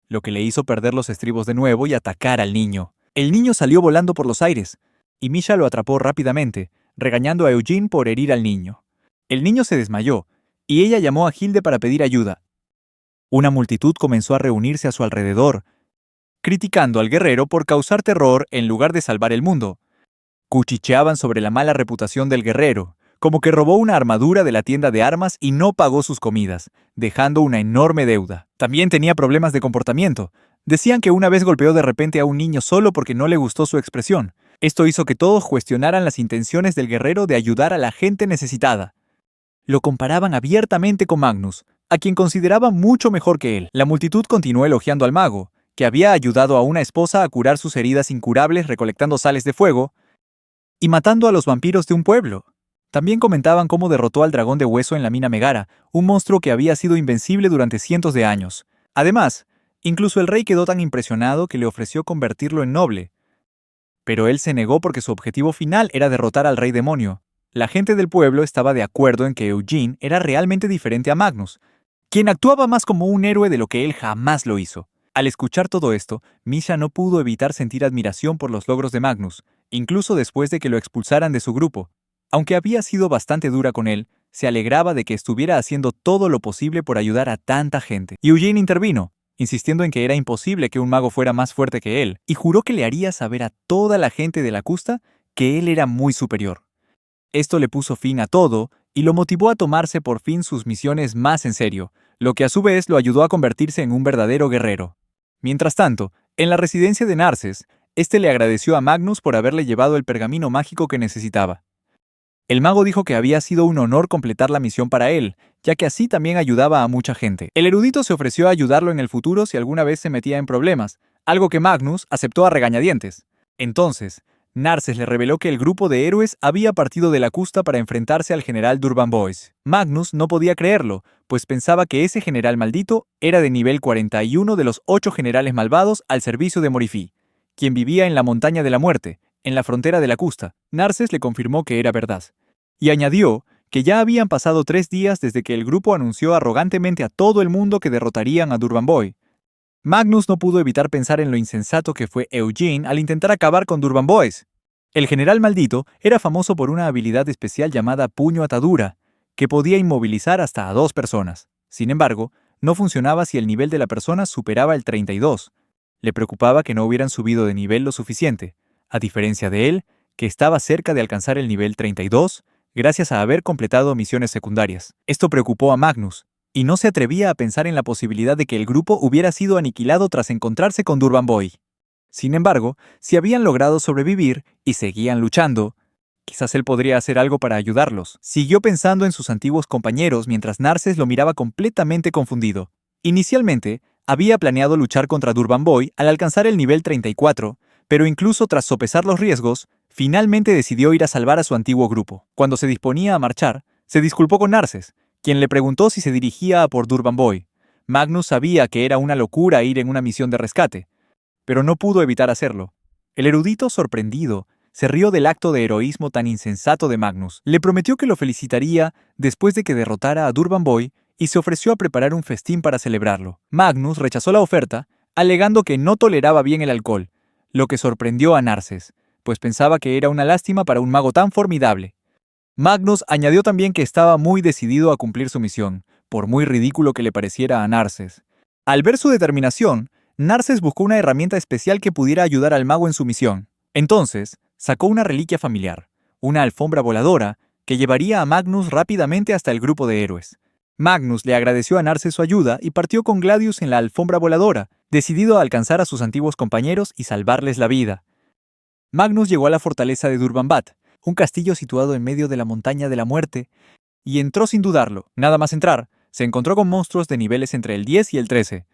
lo que le hizo perder los estribos de nuevo y atacar al niño. El niño salió volando por los aires, y Misha lo atrapó rápidamente, regañando a Eugene por herir al niño. El niño se desmayó, y ella llamó a Hilde para pedir ayuda. Una multitud comenzó a reunirse a su alrededor, criticando al guerrero por causar terror en lugar de salvar el mundo. Cuchicheaban sobre la mala reputación del guerrero, como que robó una armadura de la tienda de armas y no pagó sus comidas, dejando una enorme deuda. También tenía problemas de comportamiento. Decían que una vez golpeó de repente a un niño solo porque no le gustó su expresión. Esto hizo que todos cuestionaran las intenciones del guerrero de ayudar a la gente necesitada. Lo comparaban abiertamente con Magnus, a quien consideraban mucho mejor que él. La multitud continuó elogiando al mago, que había ayudado a una esposa a curar sus heridas incurables recolectando sales de fuego y matando a los vampiros de un pueblo. También comentaban cómo derrotó al dragón de hueso en la mina Megara, un monstruo que había sido invencible durante cientos de años. Además, incluso el rey quedó tan impresionado que le ofreció convertirlo en noble. Pero él se negó porque su objetivo final era derrotar al rey demonio. La gente del pueblo estaba de acuerdo en que Eugene era realmente diferente a Magnus, quien actuaba más como un héroe de lo que él jamás lo hizo. Al escuchar todo esto, Misha no pudo evitar sentir admiración por los logros de Magnus, incluso después de que lo expulsaran de su grupo. Aunque había sido bastante dura con él, se alegraba de que estuviera haciendo todo lo posible por ayudar a tanta gente. Eugene intervino, insistiendo en que era imposible que un mago fuera más fuerte que él, y juró que le haría saber a toda la gente de la costa que él era muy superior. Esto le puso fin a todo y lo motivó a tomarse por fin sus misiones más en serio, lo que a su vez lo ayudó a convertirse en un verdadero guerrero. Mientras tanto, en la residencia de Narses, este le agradeció a Magnus por haberle llevado el pergamino mágico que necesitaba. El mago dijo que había sido un honor completar la misión para él, ya que así también ayudaba a mucha gente. El erudito se ofreció a ayudarlo en el futuro si alguna vez se metía en problemas, algo que Magnus aceptó a regañadientes. Entonces, Narses le reveló que el grupo de héroes había partido de la costa para enfrentarse al general Durban Boys. Magnus no podía creerlo, pues pensaba que ese general maldito era de nivel 41 de los 8 generales malvados al servicio de Morifí, quien vivía en la montaña de la muerte, en la frontera de la costa. Narses le confirmó que era verdad, y añadió que ya habían pasado 3 días desde que el grupo anunció arrogantemente a todo el mundo que derrotarían a Durban Boy. Magnus no pudo evitar pensar en lo insensato que fue Eugene al intentar acabar con Durban Boys. El general maldito era famoso por una habilidad especial llamada Puño Atadura, que podía inmovilizar hasta a 2 personas. Sin embargo, no funcionaba si el nivel de la persona superaba el 32. Le preocupaba que no hubieran subido de nivel lo suficiente, a diferencia de él, que estaba cerca de alcanzar el nivel 32 gracias a haber completado misiones secundarias. Esto preocupó a Magnus, y no se atrevía a pensar en la posibilidad de que el grupo hubiera sido aniquilado tras encontrarse con Durban Boy. Sin embargo, si habían logrado sobrevivir y seguían luchando, quizás él podría hacer algo para ayudarlos. Siguió pensando en sus antiguos compañeros mientras Narses lo miraba completamente confundido. Inicialmente, había planeado luchar contra Durban Boy al alcanzar el nivel 34, pero incluso tras sopesar los riesgos, finalmente decidió ir a salvar a su antiguo grupo. Cuando se disponía a marchar, se disculpó con Narses, quien le preguntó si se dirigía a por Durban Boy. Magnus sabía que era una locura ir en una misión de rescate, pero no pudo evitar hacerlo. El erudito, sorprendido, se rió del acto de heroísmo tan insensato de Magnus. Le prometió que lo felicitaría después de que derrotara a Durban Boy y se ofreció a preparar un festín para celebrarlo. Magnus rechazó la oferta, alegando que no toleraba bien el alcohol, lo que sorprendió a Narses, pues pensaba que era una lástima para un mago tan formidable. Magnus añadió también que estaba muy decidido a cumplir su misión, por muy ridículo que le pareciera a Narses. Al ver su determinación, Narses buscó una herramienta especial que pudiera ayudar al mago en su misión. Entonces, sacó una reliquia familiar, una alfombra voladora, que llevaría a Magnus rápidamente hasta el grupo de héroes. Magnus le agradeció a Narses su ayuda y partió con Gladius en la alfombra voladora, decidido a alcanzar a sus antiguos compañeros y salvarles la vida. Magnus llegó a la fortaleza de Durbanbat, un castillo situado en medio de la montaña de la muerte, y entró sin dudarlo. Nada más entrar, se encontró con monstruos de niveles entre el 10 y el 13.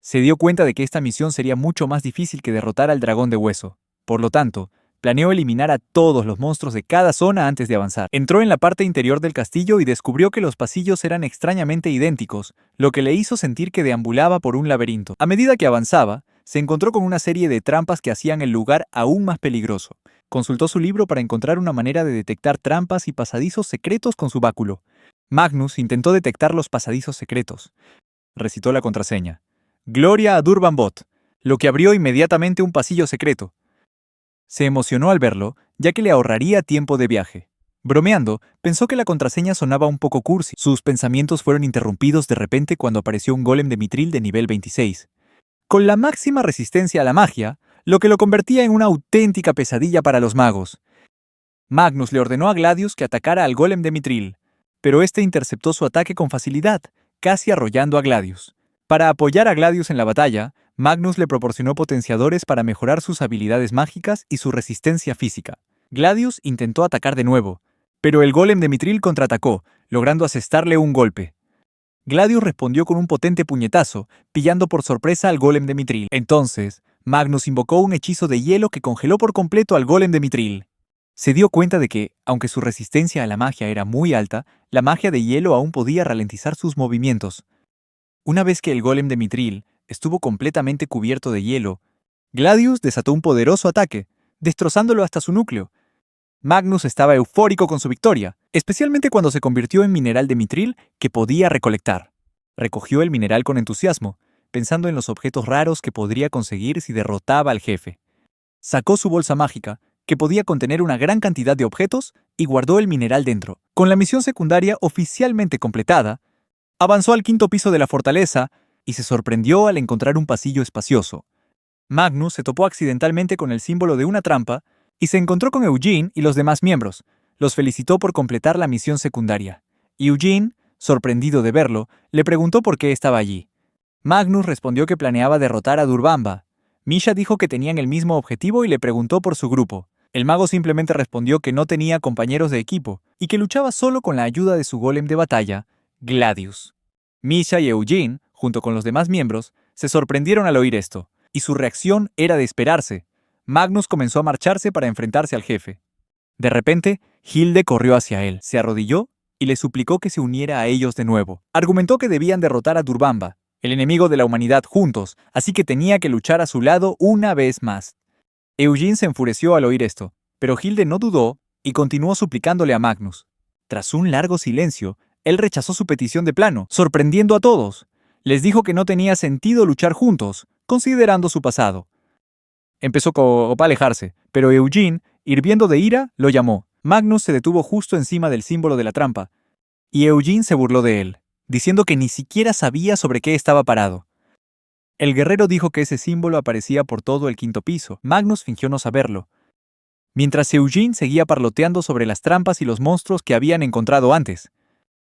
Se dio cuenta de que esta misión sería mucho más difícil que derrotar al dragón de hueso. Por lo tanto, planeó eliminar a todos los monstruos de cada zona antes de avanzar. Entró en la parte interior del castillo y descubrió que los pasillos eran extrañamente idénticos, lo que le hizo sentir que deambulaba por un laberinto. A medida que avanzaba, se encontró con una serie de trampas que hacían el lugar aún más peligroso. Consultó su libro para encontrar una manera de detectar trampas y pasadizos secretos con su báculo. Magnus intentó detectar los pasadizos secretos. Recitó la contraseña. Gloria a Durbanbot, lo que abrió inmediatamente un pasillo secreto. Se emocionó al verlo, ya que le ahorraría tiempo de viaje. Bromeando, pensó que la contraseña sonaba un poco cursi. Sus pensamientos fueron interrumpidos de repente cuando apareció un golem de mitril de nivel 26. Con la máxima resistencia a la magia, lo que lo convertía en una auténtica pesadilla para los magos. Magnus le ordenó a Gladius que atacara al golem de mitril, pero este interceptó su ataque con facilidad, casi arrollando a Gladius. Para apoyar a Gladius en la batalla, Magnus le proporcionó potenciadores para mejorar sus habilidades mágicas y su resistencia física. Gladius intentó atacar de nuevo, pero el golem de mitril contraatacó, logrando asestarle un golpe. Gladius respondió con un potente puñetazo, pillando por sorpresa al golem de mitril. Entonces, Magnus invocó un hechizo de hielo que congeló por completo al golem de mitril. Se dio cuenta de que, aunque su resistencia a la magia era muy alta, la magia de hielo aún podía ralentizar sus movimientos. Una vez que el golem de mitril estuvo completamente cubierto de hielo, Gladius desató un poderoso ataque, destrozándolo hasta su núcleo. Magnus estaba eufórico con su victoria, especialmente cuando se convirtió en mineral de mitril que podía recolectar. Recogió el mineral con entusiasmo, pensando en los objetos raros que podría conseguir si derrotaba al jefe. Sacó su bolsa mágica, que podía contener una gran cantidad de objetos, y guardó el mineral dentro. Con la misión secundaria oficialmente completada, avanzó al 5.º piso de la fortaleza y se sorprendió al encontrar un pasillo espacioso. Magnus se topó accidentalmente con el símbolo de una trampa y se encontró con Eugene y los demás miembros. Los felicitó por completar la misión secundaria. Eugene, sorprendido de verlo, le preguntó por qué estaba allí. Magnus respondió que planeaba derrotar a Durbamba. Misha dijo que tenían el mismo objetivo y le preguntó por su grupo. El mago simplemente respondió que no tenía compañeros de equipo y que luchaba solo con la ayuda de su golem de batalla, Gladius. Misha y Eugene, junto con los demás miembros, se sorprendieron al oír esto, y su reacción era de esperarse. Magnus comenzó a marcharse para enfrentarse al jefe. De repente, Hilde corrió hacia él, se arrodilló y le suplicó que se uniera a ellos de nuevo. Argumentó que debían derrotar a Durbamba, el enemigo de la humanidad, juntos, así que tenía que luchar a su lado una vez más. Eugene se enfureció al oír esto, pero Hilde no dudó y continuó suplicándole a Magnus. Tras un largo silencio, él rechazó su petición de plano, sorprendiendo a todos. Les dijo que no tenía sentido luchar juntos, considerando su pasado. Empezó a alejarse, pero Eugene, hirviendo de ira, lo llamó. Magnus se detuvo justo encima del símbolo de la trampa, y Eugene se burló de él, diciendo que ni siquiera sabía sobre qué estaba parado. El guerrero dijo que ese símbolo aparecía por todo el 5.º piso. Magnus fingió no saberlo, mientras Eugene seguía parloteando sobre las trampas y los monstruos que habían encontrado antes.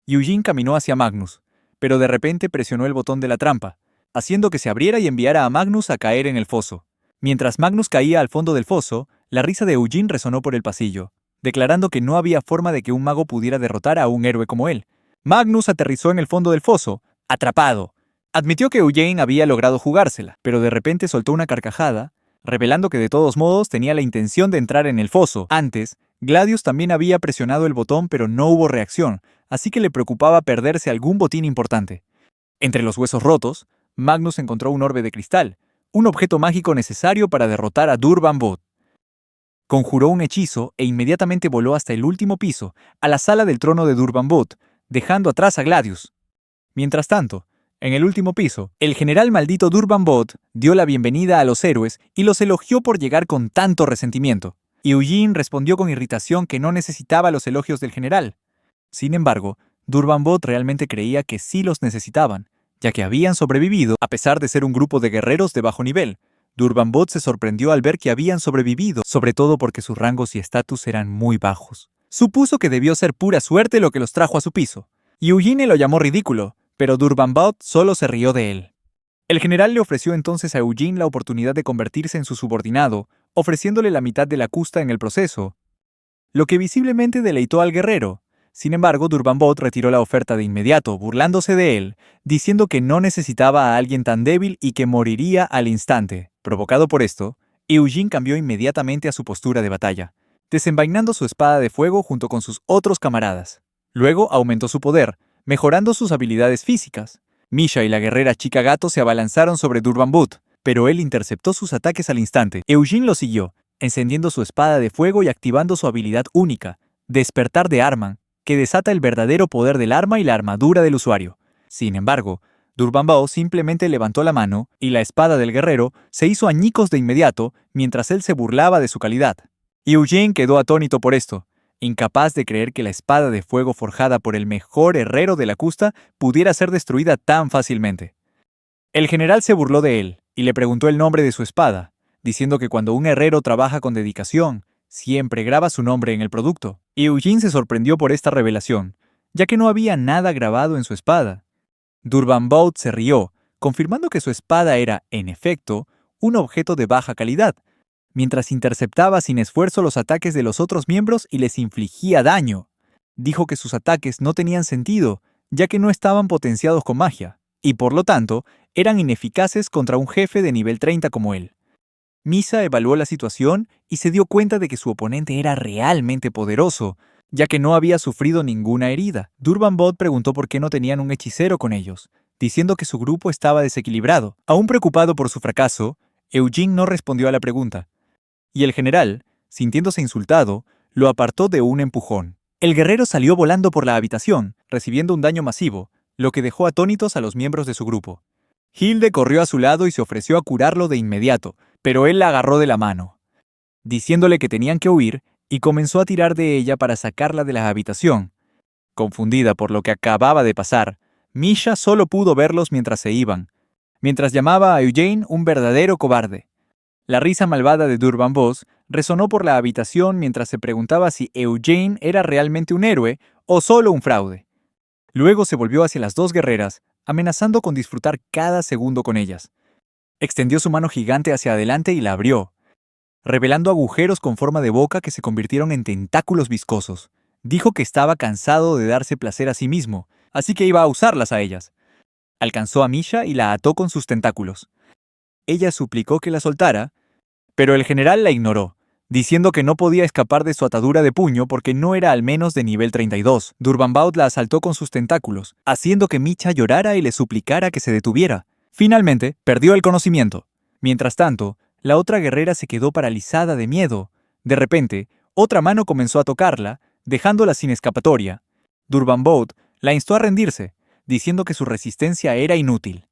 Eugene caminó hacia Magnus, pero de repente presionó el botón de la trampa, haciendo que se abriera y enviara a Magnus a caer en el foso. Mientras Magnus caía al fondo del foso, la risa de Eugene resonó por el pasillo, declarando que no había forma de que un mago pudiera derrotar a un héroe como él. Magnus aterrizó en el fondo del foso, atrapado. Admitió que Eugene había logrado jugársela, pero de repente soltó una carcajada, revelando que de todos modos tenía la intención de entrar en el foso. Antes, Gladius también había presionado el botón pero no hubo reacción, así que le preocupaba perderse algún botín importante. Entre los huesos rotos, Magnus encontró un orbe de cristal, un objeto mágico necesario para derrotar a Durbanbot. Conjuró un hechizo e inmediatamente voló hasta el último piso, a la sala del trono de Durbanbot, dejando atrás a Gladius. Mientras tanto, en el último piso, el general maldito Durbanbot dio la bienvenida a los héroes y los elogió por llegar con tanto resentimiento. Eugene respondió con irritación que no necesitaba los elogios del general. Sin embargo, Durbanbot realmente creía que sí los necesitaban, ya que habían sobrevivido a pesar de ser un grupo de guerreros de bajo nivel. Durbanbot se sorprendió al ver que habían sobrevivido, sobre todo porque sus rangos y estatus eran muy bajos. Supuso que debió ser pura suerte lo que los trajo a su piso. Eugene lo llamó ridículo, pero Durbanbot solo se rió de él. El general le ofreció entonces a Eugene la oportunidad de convertirse en su subordinado, ofreciéndole la mitad de la custa en el proceso, lo que visiblemente deleitó al guerrero. Sin embargo, Durbanbot retiró la oferta de inmediato, burlándose de él, diciendo que no necesitaba a alguien tan débil y que moriría al instante. Provocado por esto, Eugene cambió inmediatamente a su postura de batalla, desenvainando su espada de fuego junto con sus otros camaradas. Luego aumentó su poder, mejorando sus habilidades físicas. Misha y la guerrera chica gato se abalanzaron sobre Durbanbot, pero él interceptó sus ataques al instante. Eugene lo siguió, encendiendo su espada de fuego y activando su habilidad única, Despertar de Arman, que desata el verdadero poder del arma y la armadura del usuario. Sin embargo, Durbanbao simplemente levantó la mano y la espada del guerrero se hizo añicos de inmediato mientras él se burlaba de su calidad. Eugene quedó atónito por esto, incapaz de creer que la espada de fuego forjada por el mejor herrero de la Kusta pudiera ser destruida tan fácilmente. El general se burló de él y le preguntó el nombre de su espada, diciendo que cuando un herrero trabaja con dedicación, siempre graba su nombre en el producto. Y Eugene se sorprendió por esta revelación, ya que no había nada grabado en su espada. Durbanbao se rió, confirmando que su espada era, en efecto, un objeto de baja calidad, mientras interceptaba sin esfuerzo los ataques de los otros miembros y les infligía daño. Dijo que sus ataques no tenían sentido, ya que no estaban potenciados con magia, y por lo tanto, eran ineficaces contra un jefe de nivel 30 como él. Misa evaluó la situación y se dio cuenta de que su oponente era realmente poderoso, ya que no había sufrido ninguna herida. Durbanbao preguntó por qué no tenían un hechicero con ellos, diciendo que su grupo estaba desequilibrado. Aún preocupado por su fracaso, Eugene no respondió a la pregunta, y el general, sintiéndose insultado, lo apartó de un empujón. El guerrero salió volando por la habitación, recibiendo un daño masivo, lo que dejó atónitos a los miembros de su grupo. Hilde corrió a su lado y se ofreció a curarlo de inmediato, pero él la agarró de la mano, diciéndole que tenían que huir, y comenzó a tirar de ella para sacarla de la habitación. Confundida por lo que acababa de pasar, Misha solo pudo verlos mientras se iban, mientras llamaba a Eugene un verdadero cobarde. La risa malvada de Durbanbao resonó por la habitación mientras se preguntaba si Eugene era realmente un héroe o solo un fraude. Luego se volvió hacia las dos guerreras, amenazando con disfrutar cada segundo con ellas. Extendió su mano gigante hacia adelante y la abrió, revelando agujeros con forma de boca que se convirtieron en tentáculos viscosos. Dijo que estaba cansado de darse placer a sí mismo, así que iba a usarlas a ellas. Alcanzó a Misha y la ató con sus tentáculos. Ella suplicó que la soltara, pero el general la ignoró, diciendo que no podía escapar de su atadura de puño porque no era al menos de nivel 32. Durbanbao la asaltó con sus tentáculos, haciendo que Misha llorara y le suplicara que se detuviera. Finalmente, perdió el conocimiento. Mientras tanto, la otra guerrera se quedó paralizada de miedo. De repente, otra mano comenzó a tocarla, dejándola sin escapatoria. Durbanbao la instó a rendirse, diciendo que su resistencia era inútil.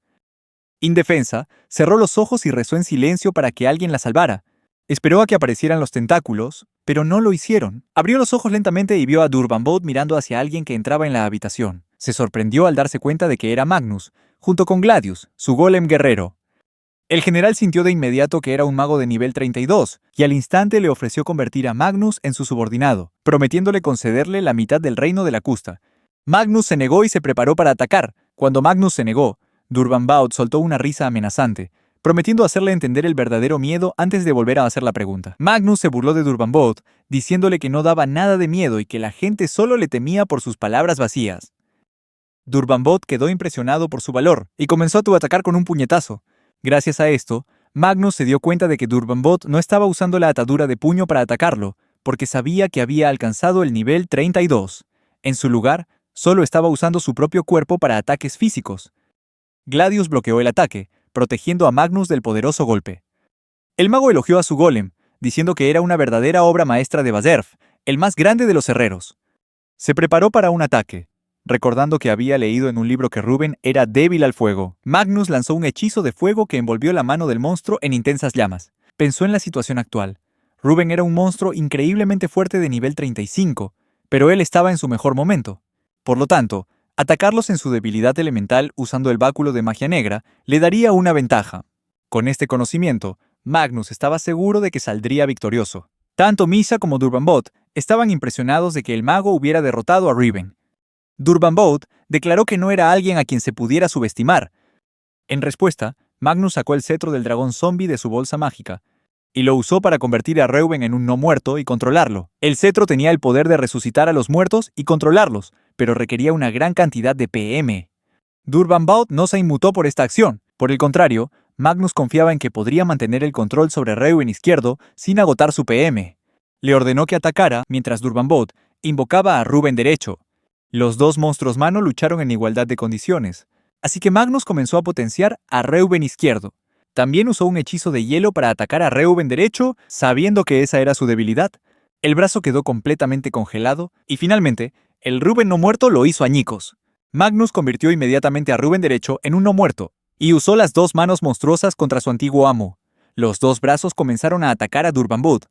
Indefensa, cerró los ojos y rezó en silencio para que alguien la salvara. Esperó a que aparecieran los tentáculos, pero no lo hicieron. Abrió los ojos lentamente y vio a Durbanbao mirando hacia alguien que entraba en la habitación. Se sorprendió al darse cuenta de que era Magnus, junto con Gladius, su golem guerrero. El general sintió de inmediato que era un mago de nivel 32, y al instante le ofreció convertir a Magnus en su subordinado, prometiéndole concederle la mitad del reino de la Kusta. Magnus se negó y se preparó para atacar. Cuando Magnus se negó, Durbanbao soltó una risa amenazante, prometiendo hacerle entender el verdadero miedo antes de volver a hacer la pregunta. Magnus se burló de Durbanbao, diciéndole que no daba nada de miedo y que la gente solo le temía por sus palabras vacías. Durbanbao quedó impresionado por su valor y comenzó a atacar con un puñetazo. Gracias a esto, Magnus se dio cuenta de que Durbanbao no estaba usando la atadura de puño para atacarlo, porque sabía que había alcanzado el nivel 32. En su lugar, solo estaba usando su propio cuerpo para ataques físicos. Gladius bloqueó el ataque, protegiendo a Magnus del poderoso golpe. El mago elogió a su golem, diciendo que era una verdadera obra maestra de Bazerf, el más grande de los herreros. Se preparó para un ataque, recordando que había leído en un libro que Ruben era débil al fuego. Magnus lanzó un hechizo de fuego que envolvió la mano del monstruo en intensas llamas. Pensó en la situación actual. Ruben era un monstruo increíblemente fuerte de nivel 35, pero él estaba en su mejor momento. Por lo tanto, atacarlos en su debilidad elemental usando el báculo de magia negra le daría una ventaja. Con este conocimiento, Magnus estaba seguro de que saldría victorioso. Tanto Misa como Durbanbao estaban impresionados de que el mago hubiera derrotado a Ruben. Durbanbao declaró que no era alguien a quien se pudiera subestimar. En respuesta, Magnus sacó el cetro del dragón zombie de su bolsa mágica y lo usó para convertir a Reuben en un no muerto y controlarlo. El cetro tenía el poder de resucitar a los muertos y controlarlos, pero requería una gran cantidad de PM. Durbanbao no se inmutó por esta acción. Por el contrario, Magnus confiaba en que podría mantener el control sobre Reuben izquierdo sin agotar su PM. Le ordenó que atacara mientras Durbanbao invocaba a Ruben derecho. Los dos monstruos mano lucharon en igualdad de condiciones, así que Magnus comenzó a potenciar a Reuben izquierdo. También usó un hechizo de hielo para atacar a Reuben derecho, sabiendo que esa era su debilidad. El brazo quedó completamente congelado y finalmente El Rubén no muerto lo hizo añicos. Magnus convirtió inmediatamente a Rubén derecho en un no muerto, y usó las dos manos monstruosas contra su antiguo amo. Los dos brazos comenzaron a atacar a Durbanbud,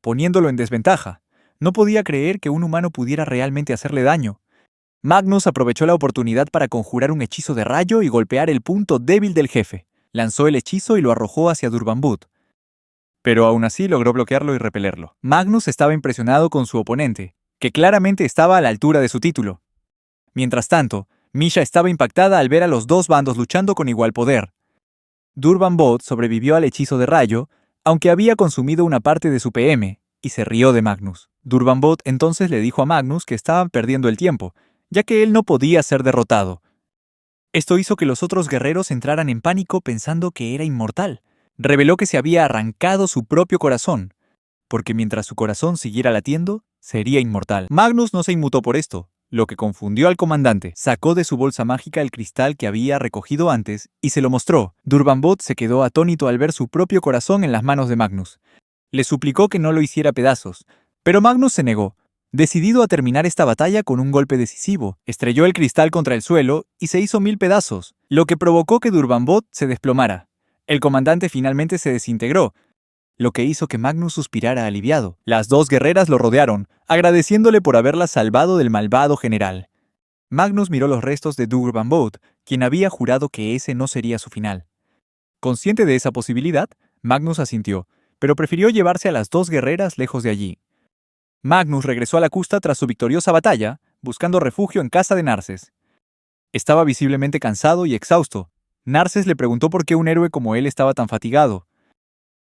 poniéndolo en desventaja. No podía creer que un humano pudiera realmente hacerle daño. Magnus aprovechó la oportunidad para conjurar un hechizo de rayo y golpear el punto débil del jefe. Lanzó el hechizo y lo arrojó hacia Durbanbud, pero aún así logró bloquearlo y repelerlo. Magnus estaba impresionado con su oponente, que claramente estaba a la altura de su título. Mientras tanto, Misha estaba impactada al ver a los dos bandos luchando con igual poder. Durbanbud sobrevivió al hechizo de rayo, aunque había consumido una parte de su PM, y se rió de Magnus. Durbanbud entonces le dijo a Magnus que estaban perdiendo el tiempo, ya que él no podía ser derrotado. Esto hizo que los otros guerreros entraran en pánico pensando que era inmortal. Reveló que se había arrancado su propio corazón, porque mientras su corazón siguiera latiendo, sería inmortal. Magnus no se inmutó por esto, lo que confundió al comandante. Sacó de su bolsa mágica el cristal que había recogido antes y se lo mostró. Durbanbud se quedó atónito al ver su propio corazón en las manos de Magnus. Le suplicó que no lo hiciera pedazos, pero Magnus se negó. Decidido a terminar esta batalla con un golpe decisivo, estrelló el cristal contra el suelo y se hizo 1000 pedazos, lo que provocó que Durbanbud se desplomara. El comandante finalmente se desintegró, lo que hizo que Magnus suspirara aliviado. Las dos guerreras lo rodearon, agradeciéndole por haberlas salvado del malvado general. Magnus miró los restos de Durbanbud, quien había jurado que ese no sería su final. Consciente de esa posibilidad, Magnus asintió, pero prefirió llevarse a las dos guerreras lejos de allí. Magnus regresó a la Custa tras su victoriosa batalla, buscando refugio en casa de Narses. Estaba visiblemente cansado y exhausto. Narses le preguntó por qué un héroe como él estaba tan fatigado.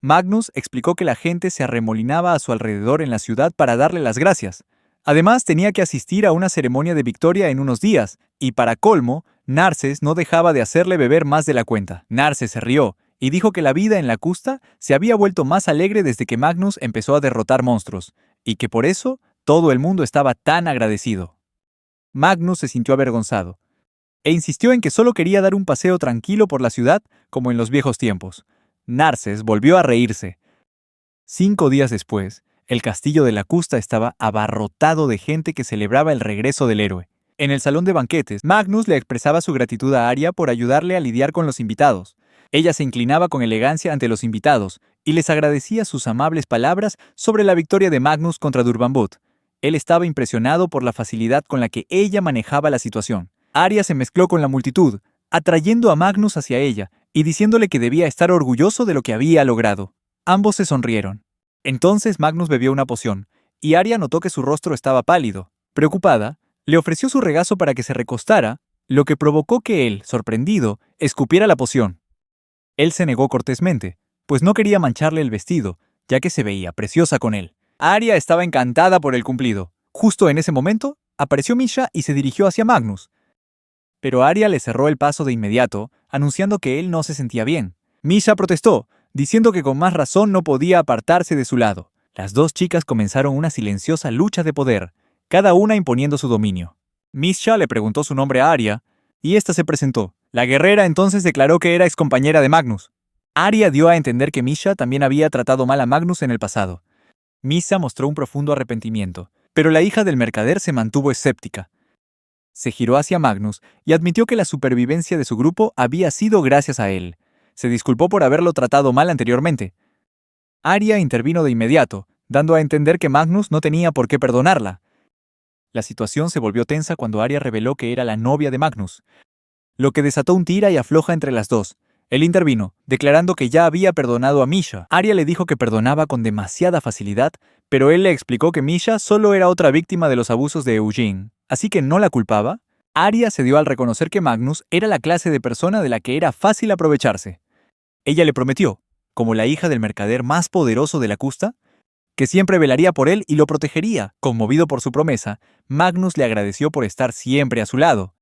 Magnus explicó que la gente se arremolinaba a su alrededor en la ciudad para darle las gracias. Además, tenía que asistir a una ceremonia de victoria en unos días, y para colmo, Narses no dejaba de hacerle beber más de la cuenta. Narses se rió y dijo que la vida en la Custa se había vuelto más alegre desde que Magnus empezó a derrotar monstruos, y que por eso todo el mundo estaba tan agradecido. Magnus se sintió avergonzado, e insistió en que solo quería dar un paseo tranquilo por la ciudad como en los viejos tiempos. Narses volvió a reírse. 5 días después, el castillo de la Custa estaba abarrotado de gente que celebraba el regreso del héroe. En el salón de banquetes, Magnus le expresaba su gratitud a Arya por ayudarle a lidiar con los invitados. Ella se inclinaba con elegancia ante los invitados y les agradecía sus amables palabras sobre la victoria de Magnus contra Durbanbud. Él estaba impresionado por la facilidad con la que ella manejaba la situación. Arya se mezcló con la multitud, atrayendo a Magnus hacia ella y diciéndole que debía estar orgulloso de lo que había logrado. Ambos se sonrieron. Entonces Magnus bebió una poción, y Arya notó que su rostro estaba pálido. Preocupada, le ofreció su regazo para que se recostara, lo que provocó que él, sorprendido, escupiera la poción. Él se negó cortésmente, pues no quería mancharle el vestido, ya que se veía preciosa con él. Arya estaba encantada por el cumplido. Justo en ese momento, apareció Misha y se dirigió hacia Magnus. Pero Arya le cerró el paso de inmediato, anunciando que él no se sentía bien. Misha protestó, diciendo que con más razón no podía apartarse de su lado. Las dos chicas comenzaron una silenciosa lucha de poder, cada una imponiendo su dominio. Misha le preguntó su nombre a Arya, y ésta se presentó. La guerrera entonces declaró que era excompañera de Magnus. Arya dio a entender que Misha también había tratado mal a Magnus en el pasado. Misha mostró un profundo arrepentimiento, pero la hija del mercader se mantuvo escéptica. Se giró hacia Magnus y admitió que la supervivencia de su grupo había sido gracias a él. Se disculpó por haberlo tratado mal anteriormente. Arya intervino de inmediato, dando a entender que Magnus no tenía por qué perdonarla. La situación se volvió tensa cuando Arya reveló que era la novia de Magnus, lo que desató un tira y afloja entre las dos. Él intervino, declarando que ya había perdonado a Misha. Arya le dijo que perdonaba con demasiada facilidad, pero él le explicó que Misha solo era otra víctima de los abusos de Eugene, así que no la culpaba. Arya cedió al reconocer que Magnus era la clase de persona de la que era fácil aprovecharse. Ella le prometió, como la hija del mercader más poderoso de la Custa, que siempre velaría por él y lo protegería. Conmovido por su promesa, Magnus le agradeció por estar siempre a su lado.